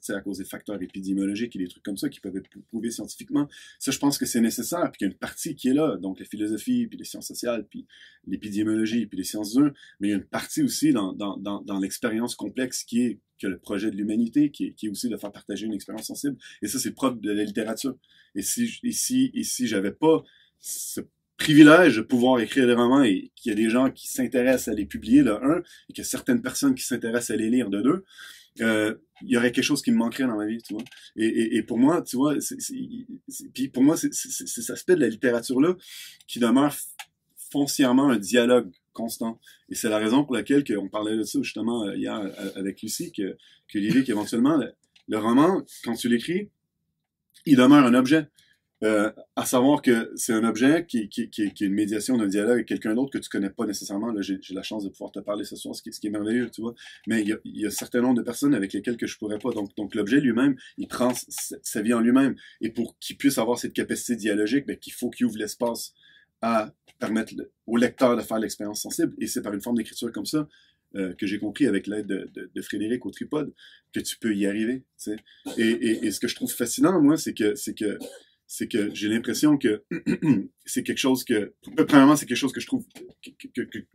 sais, à cause des facteurs épidémiologiques et des trucs comme ça qui peuvent être prouvés scientifiquement. Ça, je pense que c'est nécessaire, puis qu'il y a une partie qui est là, donc la philosophie, puis les sciences sociales, puis l'épidémiologie, puis les sciences dures, mais il y a une partie aussi dans l'expérience complexe qui est que le projet de l'humanité, qui est aussi de faire partager une expérience sensible. Et ça, c'est propre de la littérature. Et si j'avais pas ce privilège de pouvoir écrire des romans et qu'il y a des gens qui s'intéressent à les publier, de un, et qu'il y a certaines personnes qui s'intéressent à les lire, de deux, il y aurait quelque chose qui me manquerait dans ma vie, tu vois. Et pour moi, tu vois, puis pour moi, c'est cet aspect de la littérature-là qui demeure foncièrement un dialogue constant. Et c'est la raison pour laquelle on parlait de ça justement hier avec Lucie, que l'idée qu'éventuellement, le roman, quand tu l'écris, il demeure un objet. À savoir que c'est un objet qui est une médiation d'un dialogue avec quelqu'un d'autre que tu connais pas nécessairement. Là, j'ai la chance de pouvoir te parler ce soir, ce qui est merveilleux, tu vois. Mais il y a un certain nombre de personnes avec lesquelles que je pourrais pas. Donc l'objet lui-même, il prend sa vie en lui-même. Et pour qu'il puisse avoir cette capacité dialogique, ben, qu'il faut qu'il ouvre l'espace à permettre au lecteur de faire l'expérience sensible. Et c'est par une forme d'écriture comme ça que j'ai compris avec l'aide de Frédéric au Tripode que tu peux y arriver. Tu sais. Et ce que je trouve fascinant, moi, c'est que c'est que j'ai l'impression que c'est quelque chose que, premièrement, c'est quelque chose que je trouve,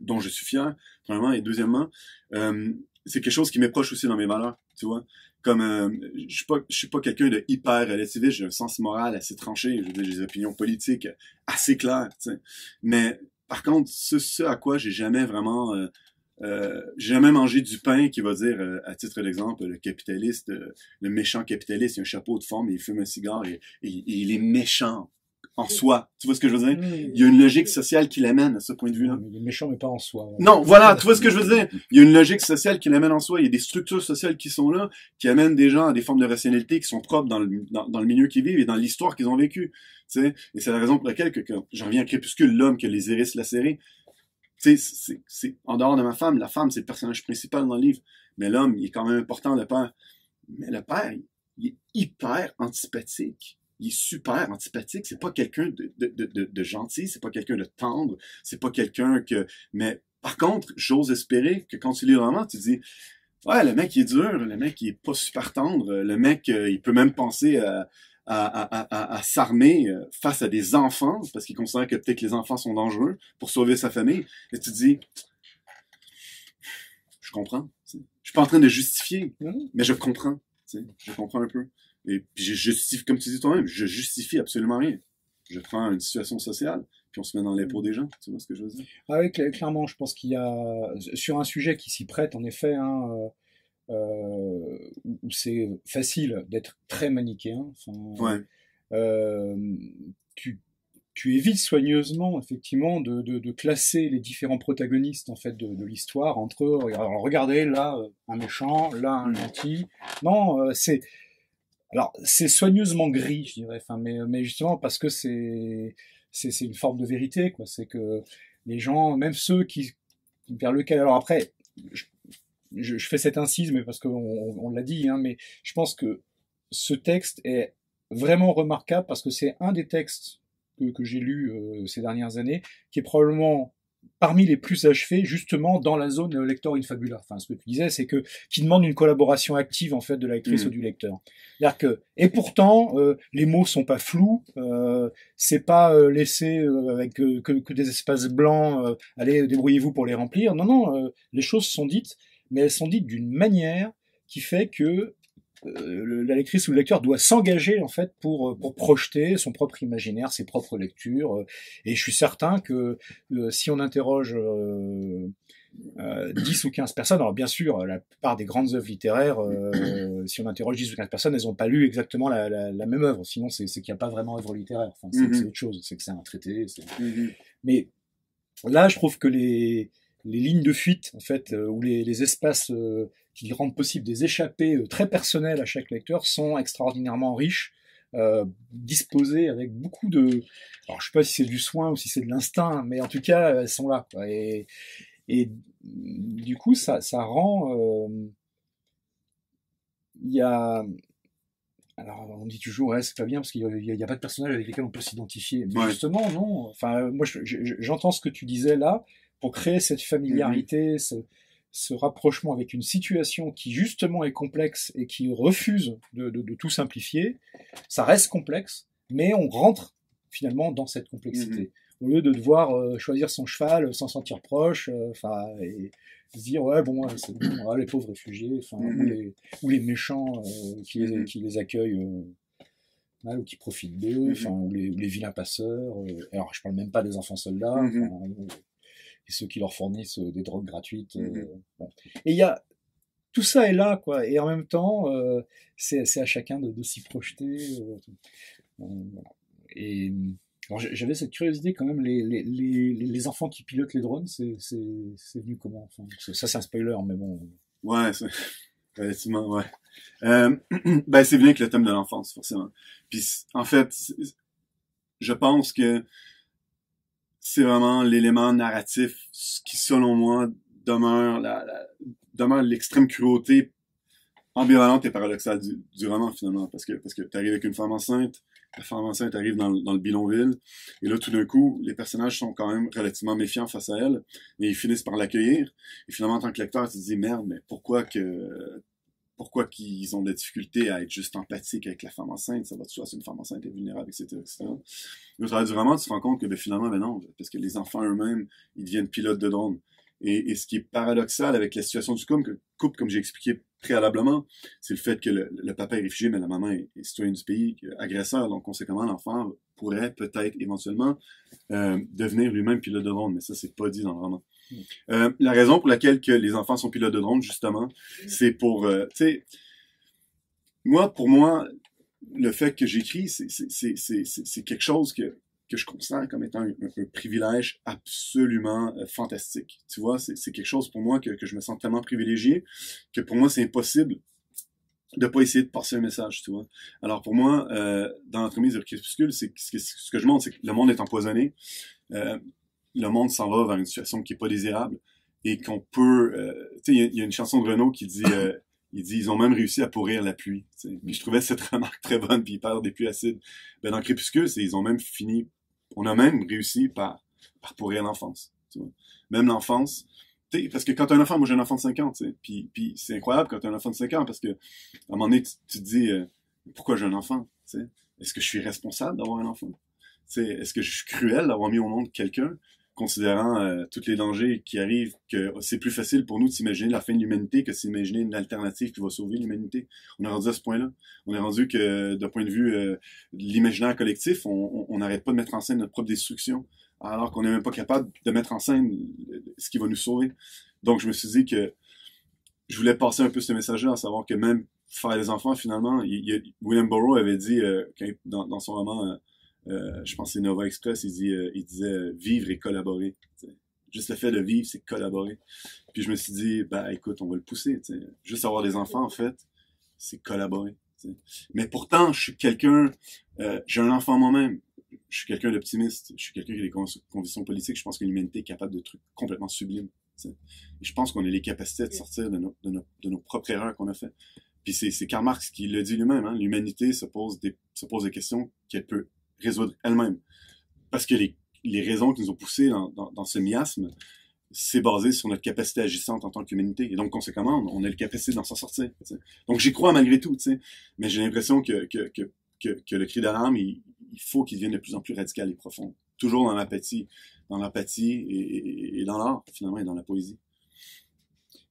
dont je suis fier, premièrement, et deuxièmement, c'est quelque chose qui m'est proche aussi dans mes valeurs, tu vois. Comme, je suis pas quelqu'un de hyper relativiste, j'ai un sens moral assez tranché, je veux dire, j'ai des opinions politiques assez claires, tu sais. Mais, par contre, ce à quoi j'ai jamais vraiment, j'ai jamais mangé du pain qui va dire, à titre d'exemple, le capitaliste, le méchant capitaliste, il a un chapeau de forme, il fume un cigare et il est méchant en soi. Tu vois ce que je veux dire? Il y a une logique sociale qui l'amène à ce point de vue-là. Il est méchant, mais pas en soi. Ouais. Non, voilà, tu vois ce que je veux dire? Il y a une logique sociale qui l'amène en soi. Il y a des structures sociales qui sont là, qui amènent des gens à des formes de rationalité qui sont propres dans le milieu qu'ils vivent et dans l'histoire qu'ils ont vécue. Tu sais? Et c'est la raison pour laquelle que j'en reviens à Crépuscule, l'homme que les Iris lacérés. Tu sais, c'est en dehors de ma femme, la femme, c'est le personnage principal dans le livre. Mais l'homme, il est quand même important, le père. Mais le père, il est hyper antipathique. Il est super antipathique. C'est pas quelqu'un de gentil, c'est pas quelqu'un de tendre, c'est pas quelqu'un que... Mais par contre, j'ose espérer que quand tu lis le roman, tu dis, ouais, le mec, il est dur, le mec, il est pas super tendre, le mec, il peut même penser à s'armer face à des enfants, parce qu'il considère que peut-être que les enfants sont dangereux pour sauver sa famille. Et tu te dis, je comprends. Je suis pas en train de justifier, mais je comprends. Je comprends un peu. Et puis je justifie, comme tu dis toi-même, je justifie absolument rien. Je prends une situation sociale, puis on se met dans les peaux des gens. Tu vois ce que je veux dire? Ah oui, clairement, je pense qu'il y a, sur un sujet qui s'y prête, en effet, hein, où c'est facile d'être très manichéen. Enfin, Ouais. Tu, tu évites soigneusement, effectivement, de classer les différents protagonistes en fait de l'histoire entre eux. Alors, regardez là un méchant, là un gentil. Non, c'est soigneusement gris, je dirais. Enfin, mais justement parce que c'est une forme de vérité, quoi. C'est que les gens, même ceux qui vers lequel. Alors après, je, je fais cette incise, mais parce qu'on on l'a dit, hein, mais je pense que ce texte est vraiment remarquable parce que c'est un des textes que j'ai lus ces dernières années qui est probablement parmi les plus achevés justement dans la zone lector in fabula. Enfin, ce que tu disais, c'est que qui demande une collaboration active en fait de la lectrice ou du lecteur. C'est-à-dire que et pourtant les mots sont pas flous, c'est pas laissé avec que des espaces blancs. Allez, débrouillez-vous pour les remplir. Non, non, les choses sont dites, mais elles sont dites d'une manière qui fait que la lectrice ou le lecteur doit s'engager en fait pour projeter son propre imaginaire, ses propres lectures. Et je suis certain que si on interroge 10 ou 15 personnes, alors bien sûr, la plupart des grandes œuvres littéraires, si on interroge 10 ou 15 personnes, elles n'ont pas lu exactement la même œuvre. Sinon, c'est qu'il n'y a pas vraiment œuvre littéraire. Enfin, c'est autre chose. C'est que c'est un traité. Mais là, je trouve que les lignes de fuite, en fait, ou les espaces qui rendent possible des échappées très personnelles à chaque lecteur sont extraordinairement riches, disposées avec beaucoup de... Alors, je sais pas si c'est du soin ou si c'est de l'instinct, mais en tout cas, elles sont là, quoi. Et du coup, ça rend... Il y a... Alors, on dit toujours, ouais, c'est pas bien parce qu'il y a pas de personnages avec lesquels on peut s'identifier. Mais justement, non. Enfin, moi, j'entends ce que tu disais là, pour créer cette familiarité, ce rapprochement avec une situation qui justement est complexe et qui refuse de tout simplifier. Ça reste complexe, mais on rentre finalement dans cette complexité. Au lieu de devoir choisir son cheval, s'en sentir proche, et se dire ouais bon, c'est bon, les pauvres réfugiés, ou les méchants qui les accueillent ou qui profitent d'eux, ou les vilains passeurs. Alors je parle même pas des enfants soldats. Et ceux qui leur fournissent des drogues gratuites. Bon. Et il y a tout ça est là, quoi. Et en même temps, c'est à chacun de s'y projeter. Voilà. Et alors, j'avais cette curiosité quand même. Les enfants qui pilotent les drones, c'est venu comment? Enfin, ça, c'est un spoiler, mais bon. Ouais, effectivement, ouais. Ben, c'est venu avec le thème de l'enfance, forcément. Puis, en fait, je pense que c'est vraiment l'élément narratif qui, selon moi, demeure l'extrême cruauté ambivalente et paradoxale du roman, finalement. Parce que t'arrives avec une femme enceinte, la femme enceinte arrive dans le bidonville, et là, tout d'un coup, les personnages sont quand même relativement méfiants face à elle, mais ils finissent par l'accueillir. Et finalement, en tant que lecteur, tu te dis, merde, mais pourquoi pourquoi qu'ils ont de la difficulté à être juste empathiques avec la femme enceinte, ça va de soi, c'est une femme enceinte est vulnérable, etc., etc. Et au travers du roman, tu te rends compte que ben, finalement, ben non, parce que les enfants eux-mêmes, ils deviennent pilotes de drone. Et ce qui est paradoxal avec la situation du couple, comme j'ai expliqué préalablement, c'est le fait que le papa est réfugié, mais la maman est citoyenne du pays, agresseur, donc conséquemment, l'enfant pourrait peut-être éventuellement devenir lui-même pilote de drone, mais ça, c'est pas dit dans le roman. La raison pour laquelle que les enfants sont pilotes de drone, justement, c'est pour, tu sais, pour moi, le fait que j'écris, c'est quelque chose que je considère comme étant un privilège absolument fantastique. Tu vois, c'est quelque chose pour moi que je me sens tellement privilégié que pour moi, c'est impossible de pas essayer de passer un message, tu vois. Alors pour moi, dans l'entremise de Crépuscule, ce que je montre, c'est que le monde est empoisonné, le monde s'en va vers une situation qui est pas désirable et qu'on peut... tu sais, il y a une chanson de Renaud qui dit... il dit, ils ont même réussi à pourrir la pluie. T'sais. Puis je trouvais cette remarque très bonne, puis il parle des pluies acides. Ben, dans Crépuscule, ils ont même fini... On a même réussi par pourrir l'enfance. Tu vois. Même l'enfance... Parce que quand t'as un enfant, moi j'ai un enfant de 5 ans, puis c'est incroyable quand t'as un enfant de 5 ans, parce que à un moment donné, tu te dis, pourquoi j'ai un enfant? T'sais? Est-ce que je suis responsable d'avoir un enfant? T'sais, est-ce que je suis cruel d'avoir mis au monde quelqu'un, considérant tous les dangers qui arrivent, que c'est plus facile pour nous de s'imaginer la fin de l'humanité que de s'imaginer une alternative qui va sauver l'humanité. On est rendu à ce point-là. On est rendu que, d'un point de vue de l'imaginaire collectif, on n'arrête pas de mettre en scène notre propre destruction, alors qu'on n'est même pas capable de mettre en scène ce qui va nous sauver. Donc, je me suis dit que je voulais passer un peu ce message-là, à savoir que même faire des enfants, finalement, William Burroughs avait dit, dans son roman... je pense que c'est Nova Express, il disait vivre et collaborer. T'sais. Juste le fait de vivre, c'est collaborer. Puis je me suis dit, bah écoute, on va le pousser. T'sais. Juste avoir des enfants, en fait, c'est collaborer. T'sais. Mais pourtant, je suis quelqu'un, j'ai un enfant moi-même. Je suis quelqu'un d'optimiste. Je suis quelqu'un qui a des convictions politiques. Je pense que l'humanité est capable de trucs complètement sublimes. T'sais. Et je pense qu'on a les capacités de sortir de nos propres erreurs qu'on a fait. Puis c'est Karl Marx qui le dit lui-même. Hein. L'humanité se pose des questions qu'elle peut résoudre elle-même. Parce que les raisons qui nous ont poussés dans ce miasme, c'est basé sur notre capacité agissante en tant qu'humanité. Et donc, conséquemment, on a la capacité d'en s'en sortir. T'sais. Donc, j'y crois malgré tout, t'sais. Mais j'ai l'impression que le cri d'alarme, il faut qu'il devienne de plus en plus radical et profond. Toujours dans l'empathie et dans l'art, finalement, et dans la poésie.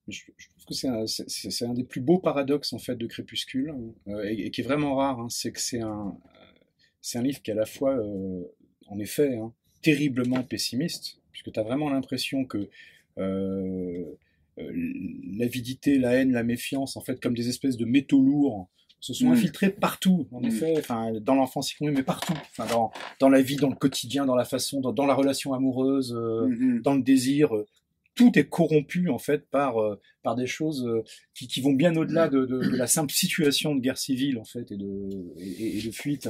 Je trouve que c'est un des plus beaux paradoxes, en fait, de Crépuscule, et qui est vraiment rare. Hein. C'est que c'est un livre qui est à la fois, en effet, hein, terriblement pessimiste, puisque tu as vraiment l'impression que l'avidité, la haine, la méfiance, en fait, comme des espèces de métaux lourds, se sont infiltrés partout, en effet, enfin, dans l'enfance, mais partout, enfin, dans la vie, dans le quotidien, dans la façon, dans la relation amoureuse, dans le désir. Tout est corrompu en fait par des choses qui vont bien au-delà de la simple situation de guerre civile en fait et de fuite,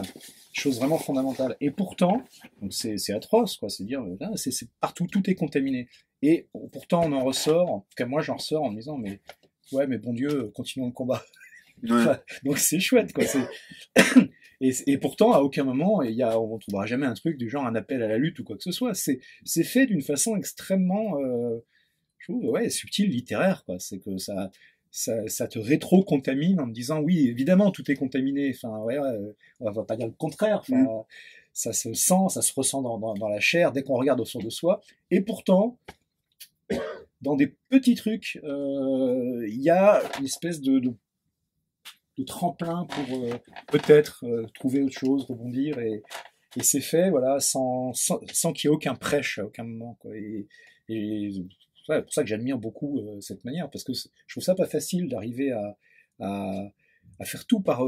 chose vraiment fondamentale. Et pourtant, donc c'est atroce quoi, c'est dire là c'est partout tout est contaminé. Et pourtant on en ressort, en tout cas moi j'en ressors en me disant mais ouais mais bon Dieu continuons le combat. Ouais. Enfin, donc c'est chouette quoi. Et pourtant, à aucun moment, on ne trouvera jamais un truc du genre un appel à la lutte ou quoi que ce soit. C'est fait d'une façon extrêmement, je trouve, ouais, subtile, littéraire, quoi. C'est que ça te rétro-contamine en me disant, oui, évidemment, tout est contaminé. Enfin, ouais, on va pas dire le contraire. Enfin, ça se sent, ça se ressent dans la chair dès qu'on regarde autour de soi. Et pourtant, dans des petits trucs, il y a une espèce de tremplin pour peut-être trouver autre chose, rebondir, et c'est fait voilà sans qu'il y ait aucun prêche à aucun moment quoi. Et c'est pour ça que j'admire beaucoup cette manière, parce que je trouve ça pas facile d'arriver à faire tout par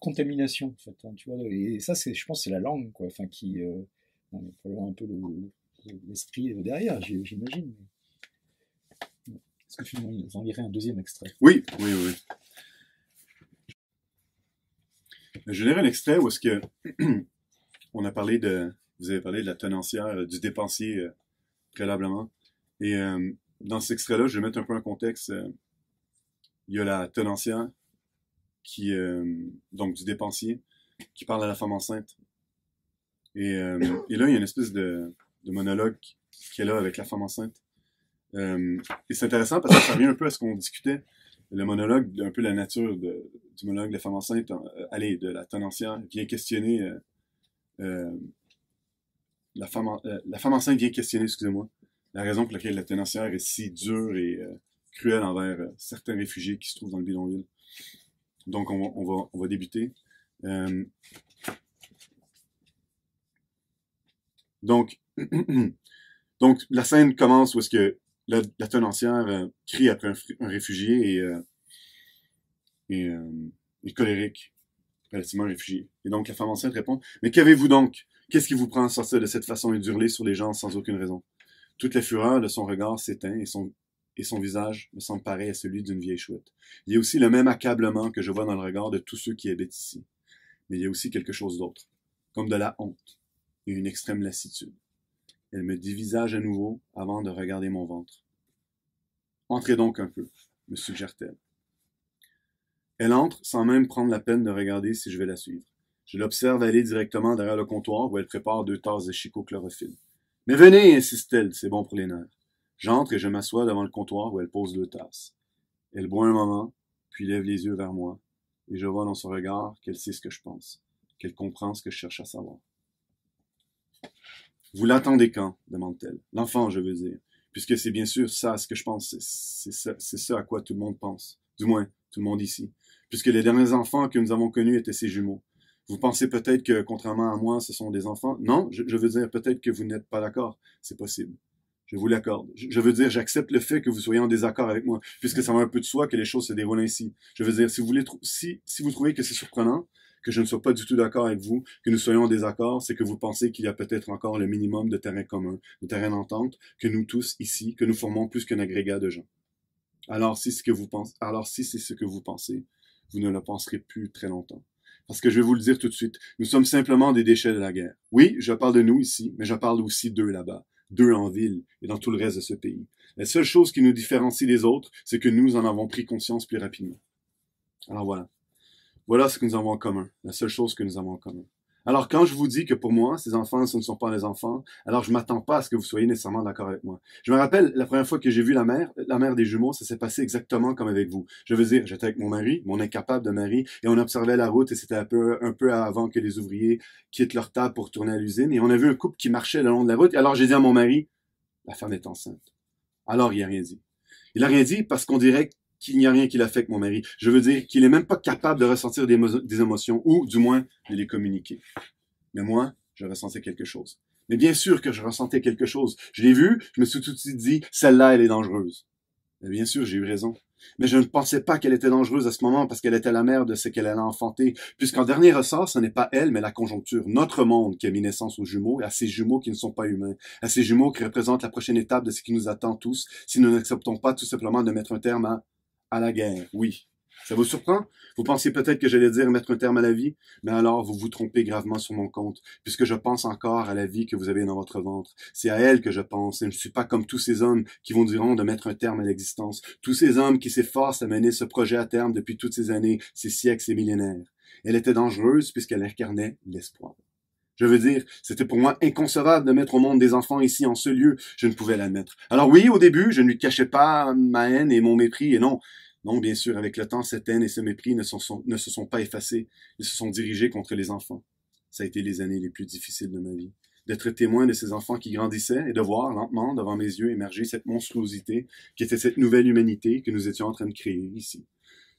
contamination en fait, hein, tu vois, et ça c'est, je pense, c'est la langue quoi, enfin qui il faut avoir un peu l'esprit derrière, j'imagine. Est-ce que tu nous en lirais un deuxième extrait? Oui. Je lirai un extrait où est-ce que vous avez parlé de la tenancière, du dépensier préalablement. Et dans cet extrait-là, je vais mettre un peu en contexte. Il y a la tenancière donc du dépensier, qui parle à la femme enceinte. Et là, il y a une espèce de monologue qui est là avec la femme enceinte. Et c'est intéressant parce que ça revient un peu à ce qu'on discutait le monologue, un peu la nature du monologue de la femme enceinte, de la tenancière, vient questionner la femme enceinte vient questionner, excusez-moi, la raison pour laquelle la tenancière est si dure et cruelle envers certains réfugiés qui se trouvent dans le bidonville. Donc, on va débuter. Donc, donc, la scène commence où est-ce que la tenancière crie après un réfugié et est colérique relativement un réfugié. Et donc, la femme enceinte répond, « Mais qu'avez-vous donc? Qu'est-ce qui vous prend à sortir de cette façon et d'hurler sur les gens sans aucune raison? » Toute la fureur de son regard s'éteint et son visage me semble pareil à celui d'une vieille chouette. Il y a aussi le même accablement que je vois dans le regard de tous ceux qui habitent ici. Mais il y a aussi quelque chose d'autre, comme de la honte et une extrême lassitude. Elle me dévisage à nouveau avant de regarder mon ventre. « Entrez donc un peu, » me suggère-t-elle. Elle entre sans même prendre la peine de regarder si je vais la suivre. Je l'observe aller directement derrière le comptoir où elle prépare 2 tasses de chicot-chlorophylle. « Mais venez, insiste-t-elle, c'est bon pour les nerfs. » J'entre et je m'assois devant le comptoir où elle pose 2 tasses. Elle boit un moment, puis lève les yeux vers moi, et je vois dans son regard qu'elle sait ce que je pense, qu'elle comprend ce que je cherche à savoir. « Vous l'attendez quand? » demande-t-elle. « L'enfant, je veux dire. Puisque c'est bien sûr ça ce que je pense, c'est ça à quoi tout le monde pense. Du moins, tout le monde ici. Puisque les derniers enfants que nous avons connus étaient ses jumeaux. Vous pensez peut-être que, contrairement à moi, ce sont des enfants? Non, je veux dire peut-être que vous n'êtes pas d'accord. C'est possible. Je vous l'accorde. Je veux dire, j'accepte le fait que vous soyez en désaccord avec moi, puisque ça va un peu de soi que les choses se déroulent ainsi. Je veux dire, si vous trouvez que c'est surprenant, que je ne sois pas du tout d'accord avec vous, que nous soyons en désaccord, c'est que vous pensez qu'il y a peut-être encore le minimum de terrain commun, de terrain d'entente, que nous tous ici, que nous formons plus qu'un agrégat de gens. Alors si c'est ce que vous pensez, vous ne le penserez plus très longtemps. Parce que je vais vous le dire tout de suite, nous sommes simplement des déchets de la guerre. Oui, je parle de nous ici, mais je parle aussi d'eux là-bas, d'eux en ville et dans tout le reste de ce pays. La seule chose qui nous différencie des autres, c'est que nous en avons pris conscience plus rapidement. Alors voilà. Voilà ce que nous avons en commun, la seule chose que nous avons en commun. Alors quand je vous dis que pour moi, ces enfants, ce ne sont pas des enfants, alors je m'attends pas à ce que vous soyez nécessairement d'accord avec moi. Je me rappelle la première fois que j'ai vu la mère des jumeaux, ça s'est passé exactement comme avec vous. Je veux dire, j'étais avec mon mari, mon incapable de mari, et on observait la route et c'était un peu avant que les ouvriers quittent leur table pour retourner à l'usine et on a vu un couple qui marchait le long de la route. Et alors j'ai dit à mon mari, la femme est enceinte. Alors il a rien dit. Il a rien dit parce qu'on dirait qu'il n'y a rien qui l'affecte, mon mari. Je veux dire qu'il est même pas capable de ressentir des émotions, ou du moins de les communiquer. Mais moi, je ressentais quelque chose. Mais bien sûr que je ressentais quelque chose. Je l'ai vu, je me suis tout de suite dit, celle-là, elle est dangereuse. Mais bien sûr, j'ai eu raison. Mais je ne pensais pas qu'elle était dangereuse à ce moment parce qu'elle était la mère de ce qu'elle allait enfanter. Puisqu'en dernier ressort, ce n'est pas elle, mais la conjoncture, notre monde qui a mis naissance aux jumeaux et à ces jumeaux qui ne sont pas humains. À ces jumeaux qui représentent la prochaine étape de ce qui nous attend tous si nous n'acceptons pas tout simplement de mettre un terme à la guerre. Oui. Ça vous surprend? Vous pensiez peut-être que j'allais dire mettre un terme à la vie, mais alors vous vous trompez gravement sur mon compte, puisque je pense encore à la vie que vous avez dans votre ventre. C'est à elle que je pense, et je ne suis pas comme tous ces hommes qui vous diront de mettre un terme à l'existence, tous ces hommes qui s'efforcent à mener ce projet à terme depuis toutes ces années, ces siècles, ces millénaires. Elle était dangereuse puisqu'elle incarnait l'espoir. Je veux dire, c'était pour moi inconcevable de mettre au monde des enfants ici en ce lieu. Je ne pouvais l'admettre. Alors oui, au début, je ne lui cachais pas ma haine et mon mépris, et non, bien sûr, avec le temps, cette haine et ce mépris ne se sont pas effacés. Ils se sont dirigés contre les enfants. Ça a été les années les plus difficiles de ma vie. D'être témoin de ces enfants qui grandissaient et de voir lentement devant mes yeux émerger cette monstruosité qui était cette nouvelle humanité que nous étions en train de créer ici.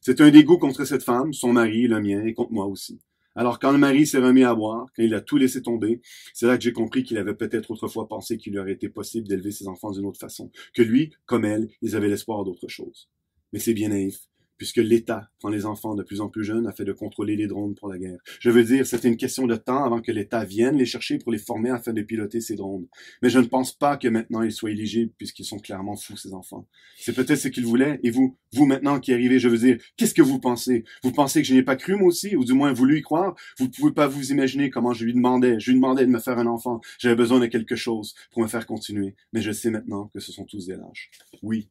C'est un dégoût contre cette femme, son mari, le mien et contre moi aussi. Alors quand le mari s'est remis à boire, quand il a tout laissé tomber, c'est là que j'ai compris qu'il avait peut-être autrefois pensé qu'il lui aurait été possible d'élever ses enfants d'une autre façon, que lui, comme elle, ils avaient l'espoir d'autre chose. Mais c'est bien naïf, puisque l'État prend les enfants de plus en plus jeunes afin de contrôler les drones pour la guerre. Je veux dire, c'était une question de temps avant que l'État vienne les chercher pour les former afin de piloter ces drones. Mais je ne pense pas que maintenant ils soient éligibles, puisqu'ils sont clairement fous, ces enfants. C'est peut-être ce qu'ils voulaient, et vous maintenant qui arrivez, je veux dire, qu'est-ce que vous pensez? Vous pensez que je n'y ai pas cru, moi aussi, ou du moins voulu y croire? Vous ne pouvez pas vous imaginer comment je lui demandais de me faire un enfant. J'avais besoin de quelque chose pour me faire continuer. Mais je sais maintenant que ce sont tous des lâches. Oui.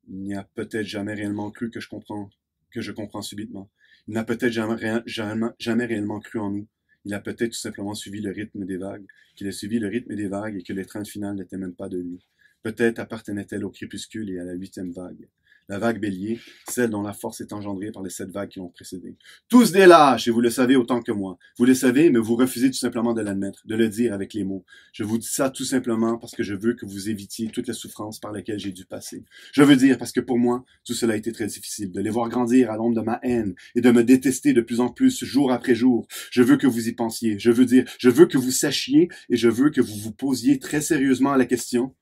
Il n'y a peut-être jamais réellement cru que je comprends subitement. Il n'a peut-être jamais réellement cru en nous. Il a peut-être tout simplement suivi le rythme des vagues, qu'il a suivi le rythme des vagues et que l'étreinte finale n'était même pas de lui. Peut-être appartenait-elle au crépuscule et à la 8e vague. la vague bélier, celle dont la force est engendrée par les 7 vagues qui l'ont précédée. Tous des lâches, et vous le savez autant que moi. Vous le savez, mais vous refusez tout simplement de l'admettre, de le dire avec les mots. Je vous dis ça tout simplement parce que je veux que vous évitiez toute la souffrance par laquelle j'ai dû passer. Je veux dire parce que pour moi, tout cela a été très difficile, de les voir grandir à l'ombre de ma haine et de me détester de plus en plus jour après jour. Je veux que vous y pensiez, je veux que vous sachiez et je veux que vous vous posiez très sérieusement la question,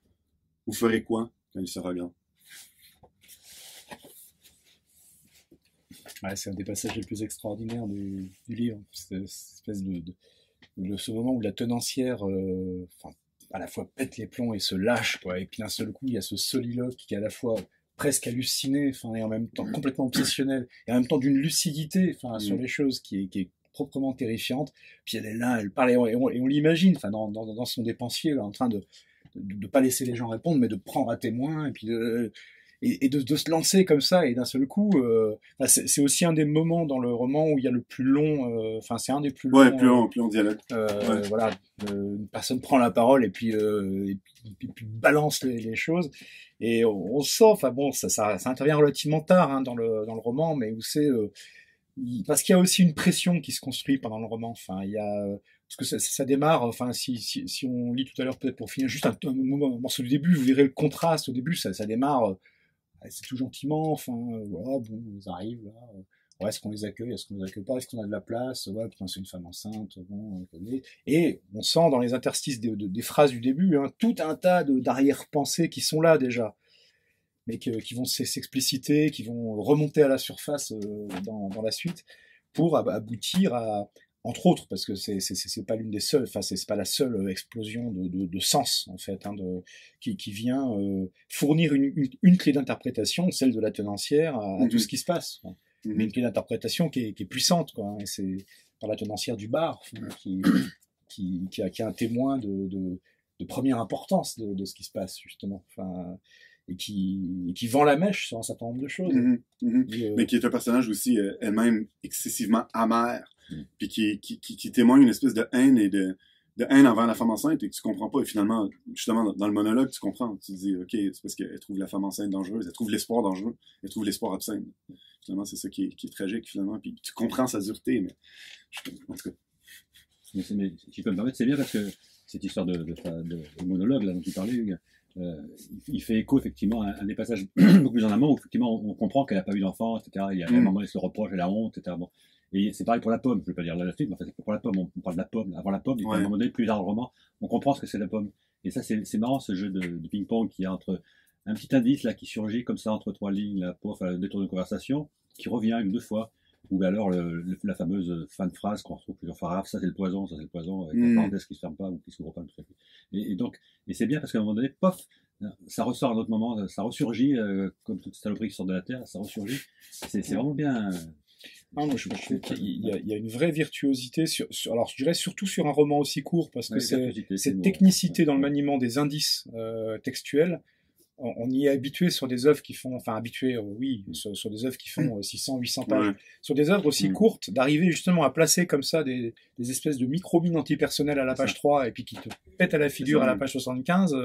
vous ferez quoi quand il sera grand? Ouais, c'est un des passages les plus extraordinaires du livre. Cette espèce de ce moment où la tenancière, enfin, à la fois pète les plombs et se lâche, quoi. Et puis d'un seul coup, il y a ce soliloque qui est à la fois presque halluciné, enfin, et en même temps complètement obsessionnel, et en même temps d'une lucidité, enfin, sur les choses qui est proprement terrifiante. Puis elle est là, elle parle, et on l'imagine, enfin, dans son dépensier, là, en train de pas laisser les gens répondre, mais de prendre à témoin, et puis de se lancer comme ça, et d'un seul coup, c'est aussi un des moments dans le roman où il y a le plus long, enfin c'est un des plus longs. Ouais, plus long dialogue. Ouais. Voilà, une personne prend la parole et puis balance les choses, et on sent, enfin bon, ça intervient relativement tard dans le roman, mais où c'est parce qu'il y a aussi une pression qui se construit pendant le roman. Enfin, il y a parce que ça démarre. Enfin, si on lit tout à l'heure, peut-être pour finir juste un morceau du début, vous verrez le contraste. Au début, ça démarre. C'est tout gentiment, enfin, voilà, bon, ils arrivent, là, ouais, est-ce qu'on les accueille, est-ce qu'on les accueille pas, est-ce qu'on a de la place, ouais, putain, c'est une femme enceinte, bon, et on sent dans les interstices des phrases du début, tout un tas d'arrière-pensées qui sont là déjà, mais qui vont s'expliciter, qui vont remonter à la surface dans la suite, pour aboutir à, entre autres, parce que c'est pas l'une des seules, enfin c'est pas la seule explosion de sens en fait, qui vient fournir une clé d'interprétation, celle de la tenancière à tout ce qui se passe, quoi. Mais une clé d'interprétation qui est puissante, quoi. Et c'est par la tenancière du bar qui a un témoin de première importance de ce qui se passe justement. Enfin, et qui vend la mèche sur un certain nombre de choses. Mais qui est un personnage aussi elle-même excessivement amer, puis qui témoigne une espèce de haine et de haine envers la femme enceinte et que tu comprends pas. Et finalement, justement, dans le monologue, tu comprends. Tu te dis, OK, c'est parce qu'elle trouve la femme enceinte dangereuse, elle trouve l'espoir dangereux, elle trouve l'espoir obscène. Finalement, c'est ça qui est tragique, finalement. Puis tu comprends sa dureté, mais en tout cas. Mais si je peux me permettre, c'est bien parce que cette histoire de monologue là dont tu parlais, Hugues, il fait écho effectivement à un des passages beaucoup plus en amont où effectivement on comprend qu'elle n'a pas eu d'enfant, etc. Il y a un moment, elle se reproche, elle a honte, etc. Bon. Et c'est pareil pour la pomme, je ne vais pas dire la suite, mais enfin, c'est pour la pomme, on parle de la pomme. Avant la pomme, il y a un moment donné, plus tard dans le roman, on comprend ce que c'est la pomme. Et ça, c'est marrant ce jeu de ping-pong qui est entre un petit indice là qui surgit comme ça entre trois lignes, là, pour faire le détour de conversation, qui revient une ou deux fois. Ou alors la fameuse fin de phrase qu'on retrouve plusieurs fois, ça c'est le poison, avec la parenthèse qui se ferme pas ou qui s'ouvre pas. Et donc, c'est bien parce qu'à un moment donné, pof, ça ressort à un autre moment, ça ressurgit, comme toute saloperie qui sort de la terre, ça ressurgit. C'est vraiment bien. Non, je trouve qu'il y a une vraie virtuosité alors je dirais surtout sur un roman aussi court, parce que cette technicité dans le maniement des indices textuels. On y est habitué sur des œuvres qui font, enfin habitué, oui, sur des œuvres qui font 600, 800 pages. Sur des œuvres aussi courtes, d'arriver justement à placer comme ça des espèces de micro-mines antipersonnelles à la page 3 et puis qui te pètent à la figure à la page 75,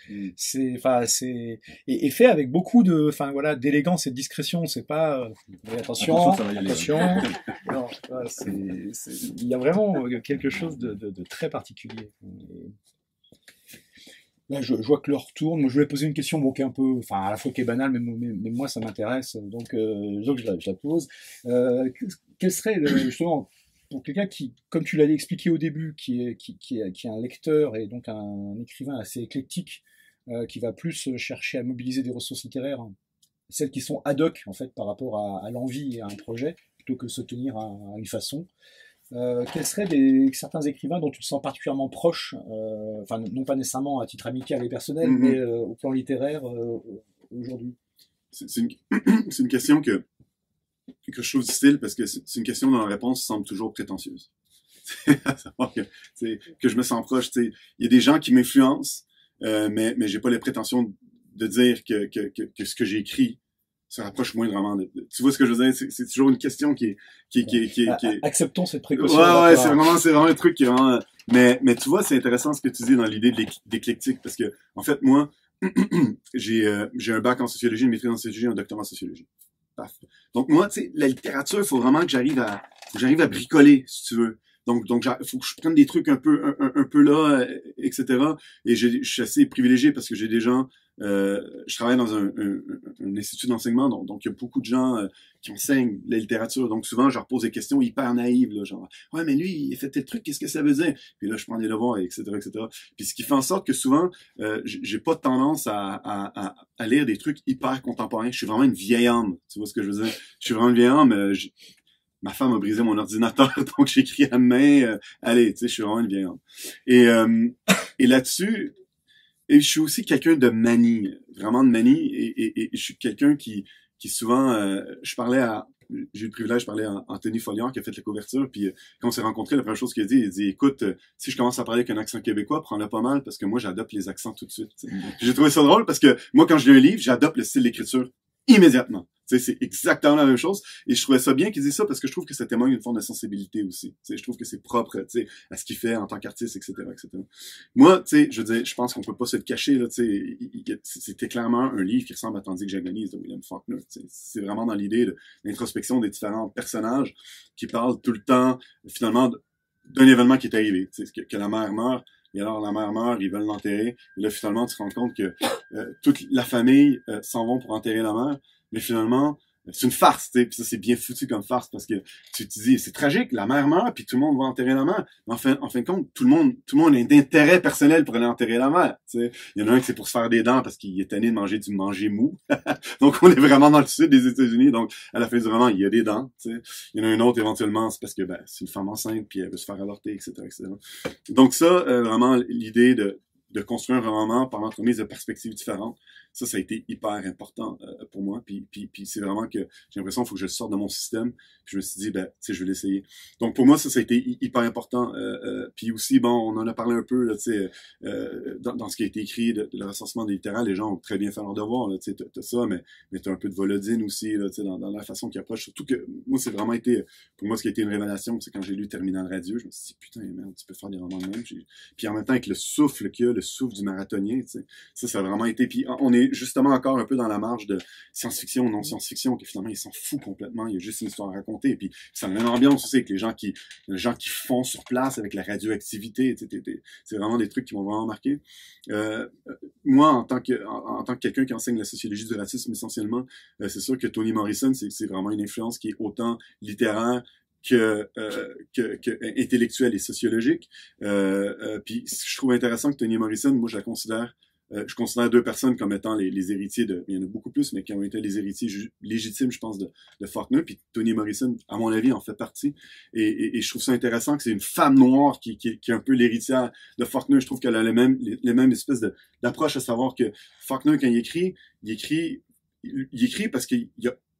et fait avec beaucoup d'élégance et de discrétion. C'est pas, attention. Non, il y a vraiment quelque chose de très particulier. Là, je vois que l'heure tourne. Moi, je voulais poser une question qui est un peu, enfin, à la fois qui est banale, mais moi, ça m'intéresse. Donc je la pose. Quel serait, justement, pour quelqu'un qui, comme tu l'as expliqué au début, qui est un lecteur et donc un écrivain assez éclectique, qui va plus chercher à mobiliser des ressources littéraires, celles qui sont ad hoc, en fait, par rapport à l'envie et à un projet, plutôt que se tenir à une façon. Quels seraient certains écrivains dont tu te sens particulièrement proche, enfin non pas nécessairement à titre amical et personnel, mais au plan littéraire aujourd'hui? C'est une question que je trouve difficile parce que c'est une question dont la réponse semble toujours prétentieuse. À savoir que je me sens proche. Il y a des gens qui m'influencent, mais j'ai pas les prétentions de dire que ce que j'ai écrit se rapproche moindrement tu vois ce que je veux dire? C'est toujours une question qui est... Acceptons cette précaution. Ouais, c'est vraiment un truc qui est vraiment... Mais tu vois, c'est intéressant ce que tu dis dans l'idée d'éclectique, parce que, en fait, moi, j'ai un bac en sociologie, une maîtrise en sociologie, un doctorat en sociologie. Paf. Donc moi, tu sais, la littérature, il faut vraiment que j'arrive à bricoler, si tu veux. Donc, faut que je prenne des trucs un peu là, etc. Et je suis assez privilégié parce que j'ai des gens, je travaille dans un institut d'enseignement, donc il y a beaucoup de gens qui enseignent la littérature. Donc souvent, je leur pose des questions hyper naïves, là, genre, ouais, mais lui, il a fait tel truc, qu'est-ce que ça veut dire? Puis là, je prends des devoirs, etc., etc. Puis ce qui fait en sorte que souvent, j'ai pas tendance à lire des trucs hyper contemporains. Je suis vraiment une vieille âme, tu vois ce que je veux dire? Je suis vraiment une vieille âme. Ma femme a brisé mon ordinateur, donc j'écris à main. Allez, tu sais, je suis vraiment une vieille âme. Et là-dessus, et je suis aussi quelqu'un de manie, vraiment de manie, et je suis quelqu'un qui souvent, j'ai eu le privilège de parler à Anthony Folliard qui a fait la couverture, puis quand on s'est rencontrés, la première chose qu'il a dit, il dit, écoute, si je commence à parler avec un accent québécois, prends-le pas mal, parce que moi, j'adopte les accents tout de suite. J'ai trouvé ça drôle, parce que moi, quand je lis un livre, j'adopte le style d'écriture immédiatement. Tu sais, c'est exactement la même chose. Et je trouvais ça bien qu'il dise ça parce que je trouve que ça témoigne d'une forme de sensibilité aussi. Tu sais, je trouve que c'est propre, tu sais, à ce qu'il fait en tant qu'artiste, etc., etc. Moi, tu sais, je veux dire, je pense qu'on peut pas se le cacher, là, tu sais, c'était clairement un livre qui ressemble à Tandis que j'agonise de William Faulkner. Tu sais, c'est vraiment dans l'idée de l'introspection des différents personnages qui parlent tout le temps, finalement, d'un événement qui est arrivé. Tu sais, que la mère meurt. Et alors, la mère meurt, ils veulent l'enterrer. Et là, finalement, tu te rends compte que toute la famille s'en vont pour enterrer la mère. Mais finalement, c'est une farce, tu sais. Puis ça, c'est bien foutu comme farce parce que tu te dis, c'est tragique, la mère meurt, puis tout le monde va enterrer la mère. Mais en fin de compte, tout le monde a d'intérêt personnel pour aller enterrer la mère, tu sais. Il y en a un qui c'est pour se faire des dents parce qu'il est tanné de manger du manger mou. Donc, on est vraiment dans le sud des États-Unis. Donc, à la fin du roman, il y a des dents, tu sais. Il y en a un autre, éventuellement, c'est parce que, c'est une femme enceinte, puis elle veut se faire avorter, etc., etc. Donc ça, vraiment, l'idée de construire un roman par l'entremise de perspectives différentes, ça a été hyper important pour moi. Puis c'est vraiment que j'ai l'impression qu'il faut que je sorte de mon système. Puis je me suis dit, tu sais, je vais l'essayer. Donc pour moi, ça a été hyper important. Puis aussi, bon, on en a parlé un peu, là, tu sais, dans ce qui a été écrit, le recensement des littéraires, les gens ont très bien fait leur devoir, là, tu sais, t'as ça, mais t'as un peu de Volodine aussi, là, tu sais, dans la façon qu'il approche. Surtout que moi, c'est vraiment été, pour moi, ce qui a été une révélation, c'est quand j'ai lu Terminal Radio, je me suis dit, putain, merde, tu peux faire des romans de même. Puis en même temps, avec le souffle qu'il y a, le souffle du marathonien, tu sais, ça a vraiment été. Puis on est justement encore un peu dans la marge de science-fiction, non science-fiction, que finalement, il s'en fout complètement. Il y a juste une histoire à raconter. Et puis ça a la même ambiance aussi avec les gens qui font sur place avec la radioactivité. Tu sais, c'est vraiment des trucs qui m'ont vraiment marqué. Moi, en tant que quelqu'un qui enseigne la sociologie du racisme essentiellement, c'est sûr que Toni Morrison, c'est vraiment une influence qui est autant littéraire que intellectuelle et sociologique. Puis je trouve intéressant que Toni Morrison, moi je considère deux personnes comme étant les héritiers il y en a beaucoup plus, mais qui ont été les héritiers légitimes, je pense, de Faulkner. Puis Toni Morrison, à mon avis, en fait partie. Et je trouve ça intéressant que c'est une femme noire qui est un peu l'héritière de Faulkner. Je trouve qu'elle a les mêmes espèces d'approche, à savoir que Faulkner, quand il écrit parce qu'il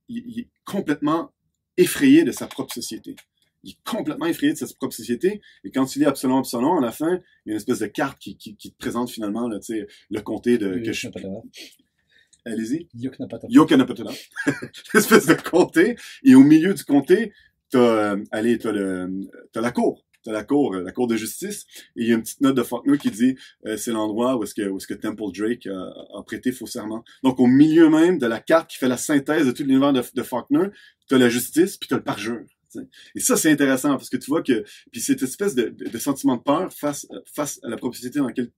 est complètement effrayé de sa propre société. Il est complètement effrayé de sa propre société. Et quand tu lis Absalom, à la fin, il y a une espèce de carte qui te présente finalement, là, tu sais, le comté de... Allez-y. Yoknapatawpha. L'espèce de comté. Et au milieu du comté, t'as la cour. T'as la cour de justice. Et il y a une petite note de Faulkner qui dit c'est l'endroit où est-ce que Temple Drake a prêté faux serment. Donc au milieu même de la carte qui fait la synthèse de tout l'univers de Faulkner, t'as la justice puis t'as le parjure. Et ça, c'est intéressant parce que tu vois que puis cette espèce de sentiment de peur face à la propriété dans laquelle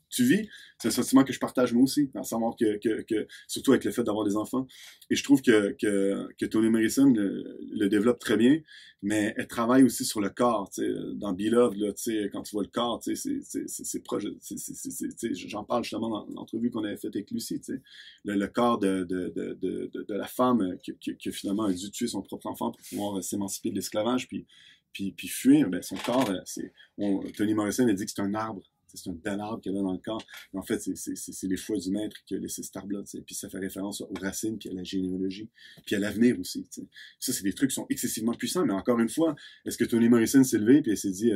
tu vis, c'est un sentiment que je partage moi aussi, à savoir que surtout avec le fait d'avoir des enfants. Et je trouve que Toni Morrison le développe très bien, mais elle travaille aussi sur le corps, tu sais, dans Beloved, là, tu sais, quand tu vois le corps, tu sais, c'est proche, j'en parle justement dans l'entrevue qu'on avait faite avec Lucie, tu sais, le corps de la femme qui finalement a dû tuer son propre enfant pour pouvoir s'émanciper de l'esclavage, puis fuir, ben son corps, Toni Morrison a dit que c'est un arbre. C'est un bel arbre qu'elle a dans le corps. Mais en fait, c'est les choix du maître qui a laissé cet arbre-là. Puis ça fait référence aux racines, puis à la généalogie, puis à l'avenir aussi. T'sais. Ça, c'est des trucs qui sont excessivement puissants. Mais encore une fois, est-ce que Toni Morrison s'est levée puis elle s'est dit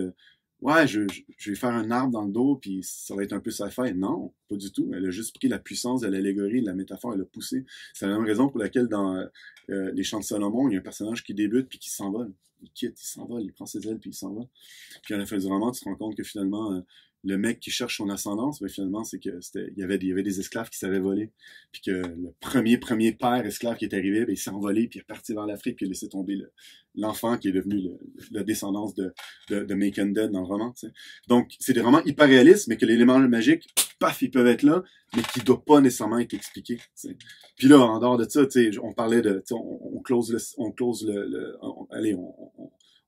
ouais, je vais faire un arbre dans le dos, puis ça va être un peu sci-fi? Non, pas du tout. Elle a juste pris la puissance de l'allégorie, de la métaphore, elle l'a poussé. C'est la même raison pour laquelle dans Les Chants de Salomon, il y a un personnage qui débute puis qui s'envole. Il quitte, il s'envole, il prend ses ailes puis il s'en va. Puis à la fin du roman, tu te rends compte que finalement... le mec qui cherche son ascendance, ben finalement, c'est que il y avait des esclaves qui savaient voler, puis que le premier père esclave qui est arrivé, ben il s'est envolé, puis il est reparti vers l'Afrique, puis il a laissé tomber l'enfant qui est devenu la descendance de Macon Dead dans le roman, tu sais. Donc, c'est des romans hyper réalistes, mais que l'élément magique, paf, ils peuvent être là, mais qui doit pas nécessairement être expliqué, tu sais. Puis là, en dehors de ça, tu sais, on parlait de, tu sais, on close allez,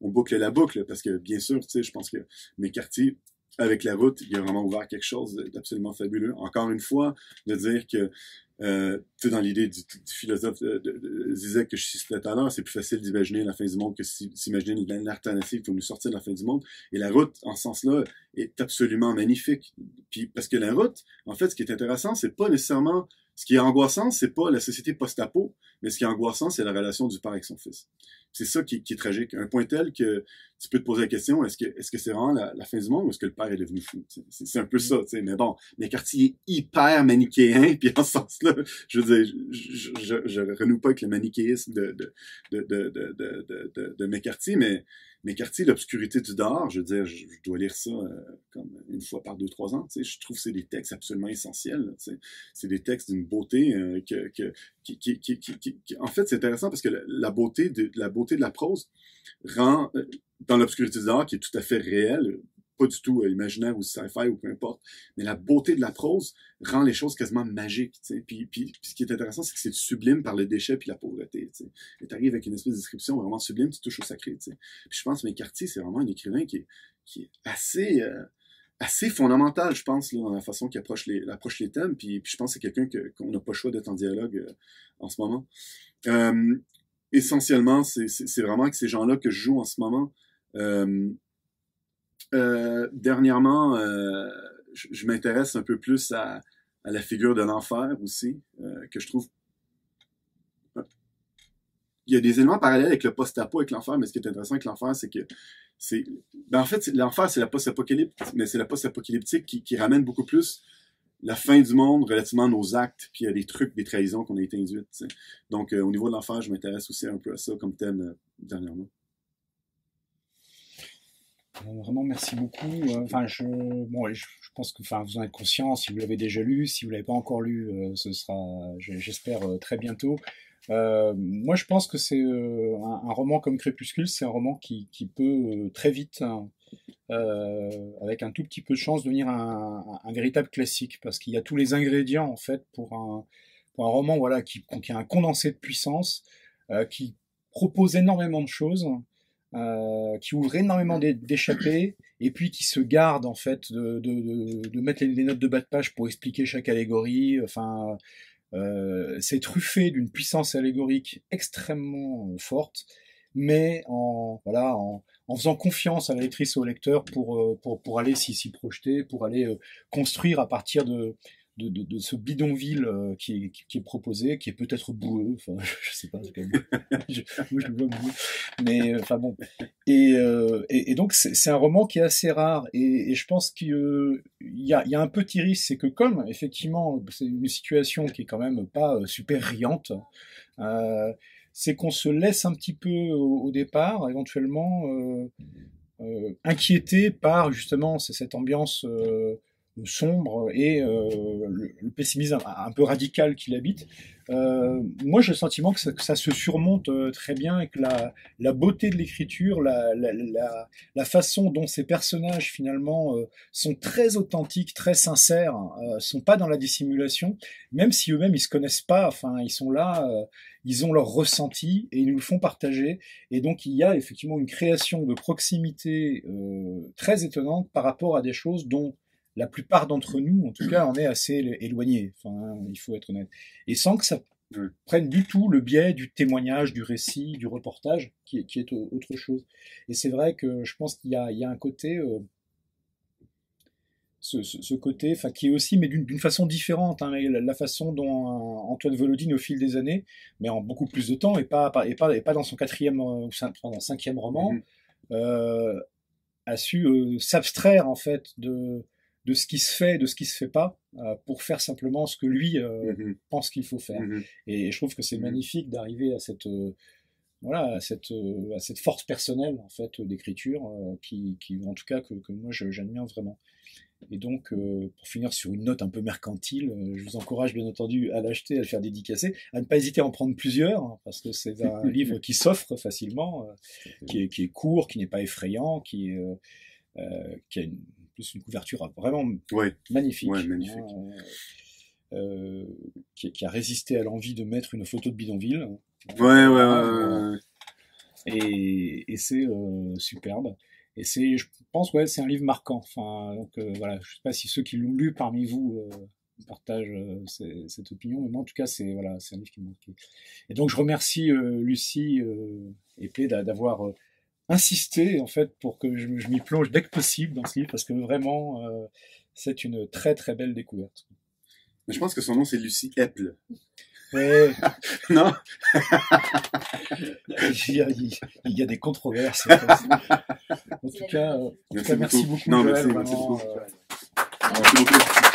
on boucle la boucle, parce que, bien sûr, tu sais, je pense que McCarthy, avec la route, il a vraiment ouvert quelque chose d'absolument fabuleux. Encore une fois, de dire que, tu sais, dans l'idée du philosophe de Zizek que je citais tout à l'heure, c'est plus facile d'imaginer la fin du monde que s'imaginer une alternative pour nous sortir de la fin du monde. Et la route, en ce sens-là, est absolument magnifique. Puis, parce que la route, en fait, ce qui est intéressant, c'est pas nécessairement, ce qui est angoissant, c'est pas la société post-apo, mais ce qui est angoissant, c'est la relation du père avec son fils. C'est ça qui est tragique. Un point tel que tu peux te poser la question, est-ce que c'est vraiment la fin du monde ou est-ce que le père est devenu fou? C'est un peu ça, tu sais. Mais bon, McCarthy est hyper manichéen, puis en ce sens-là, je veux dire, je renoue pas avec le manichéisme de McCarthy, mais McCarthy, l'obscurité du dehors, je veux dire, je dois lire ça comme une fois par 2-3 ans, tu sais. Je trouve que c'est des textes absolument essentiels, tu sais. C'est des textes d'une beauté en fait, c'est intéressant parce que la beauté de la prose rend, dans l'obscurité du dehors, qui est tout à fait réelle, pas du tout imaginaire ou sci-fi ou peu importe, mais la beauté de la prose rend les choses quasiment magiques, tu sais. Puis ce qui est intéressant, c'est que c'est sublime par le déchet puis la pauvreté, tu sais. Et t'arrives avec une espèce de description vraiment sublime, tu touches au sacré, tu sais. Puis je pense que McCarthy, c'est vraiment un écrivain qui est assez fondamental, je pense, là, dans la façon qu'il approche les thèmes, puis je pense que c'est quelqu'un qu'on n'a pas le choix d'être en dialogue en ce moment. Essentiellement, c'est vraiment avec ces gens-là que je joue en ce moment. Dernièrement, je m'intéresse un peu plus à la figure de l'enfer aussi, que je trouve... Il y a des éléments parallèles avec le post-apo, avec l'enfer, mais ce qui est intéressant avec l'enfer, c'est que en fait, l'enfer, c'est la post-apocalypse, mais c'est la post-apocalyptique qui ramène beaucoup plus la fin du monde relativement à nos actes, puis il y a des trucs, des trahisons qu'on a été induites, tu sais. Donc, au niveau de l'enfer, je m'intéresse aussi un peu à ça comme thème dernièrement. Vraiment, merci beaucoup. Enfin, je pense que, enfin, vous en êtes conscient. Si vous l'avez déjà lu, si vous l'avez pas encore lu, ce sera, j'espère, très bientôt. Moi, je pense que c'est un roman comme Crépuscule, c'est un roman qui peut très vite, avec un tout petit peu de chance, devenir un véritable classique, parce qu'il y a tous les ingrédients en fait pour un roman, voilà, qui a un condensé de puissance, qui propose énormément de choses, qui ouvre énormément d'échappées, et puis qui se garde en fait de mettre les notes de bas de page pour expliquer chaque allégorie. Enfin, c'est truffé d'une puissance allégorique extrêmement forte, mais en faisant confiance à la lectrice et au lecteur pour aller s'y projeter, pour aller construire à partir de ce bidonville qui est proposé, qui est peut-être boueux, enfin je sais pas, moi je le vois boueux, mais enfin bon, et donc c'est un roman qui est assez rare, et je pense qu'il y a un petit risque, c'est que comme effectivement c'est une situation qui est quand même pas super riante, c'est qu'on se laisse un petit peu au départ éventuellement inquiété par justement cette ambiance sombre et le pessimisme un peu radical qui l'habite. Moi, j'ai le sentiment que ça se surmonte très bien, et que la beauté de l'écriture, la façon dont ces personnages finalement sont très authentiques, très sincères, sont pas dans la dissimulation, même si eux-mêmes ils se connaissent pas. Enfin, ils sont là, ils ont leur ressenti et ils nous le font partager. Et donc, il y a effectivement une création de proximité très étonnante par rapport à des choses dont la plupart d'entre nous, en tout cas, en est assez éloigné. Enfin, il faut être honnête. Et sans que ça prenne du tout le biais du témoignage, du récit, du reportage, qui est autre chose. Et c'est vrai que je pense qu'il y a un côté, ce côté, enfin, qui est aussi, mais d'une façon différente, hein, la façon dont Antoine Volodine, au fil des années, mais en beaucoup plus de temps, et pas dans son quatrième ou cinquième roman, a su s'abstraire en fait de ce qui se fait, de ce qui se fait pas, pour faire simplement ce que lui pense qu'il faut faire. Et je trouve que c'est magnifique d'arriver à cette à cette force personnelle en fait d'écriture, qui en tout cas que moi j'admire vraiment. Et donc, pour finir sur une note un peu mercantile, je vous encourage bien entendu à l'acheter, à le faire dédicacer, à ne pas hésiter à en prendre plusieurs, hein, parce que c'est un livre qui s'offre facilement, qui est court, qui n'est pas effrayant, qui a plus une couverture vraiment magnifique, magnifique. Qui a résisté à l'envie de mettre une photo de bidonville. Et c'est superbe. Et je pense, c'est un livre marquant. Enfin, donc voilà, je sais pas si ceux qui l'ont lu parmi vous partagent cette opinion, mais moi, en tout cas, c'est un livre qui m'a marqué. Et donc, je remercie Lucie et Play d'avoir insisté en fait pour que je m'y plonge dès que possible dans ce livre, parce que vraiment, c'est une très très belle découverte. Mais je pense que son nom c'est Lucie Epple. Ouais. Non. Il y a des controverses. En tout cas, merci beaucoup. Non, Joël, merci beaucoup. Merci beaucoup.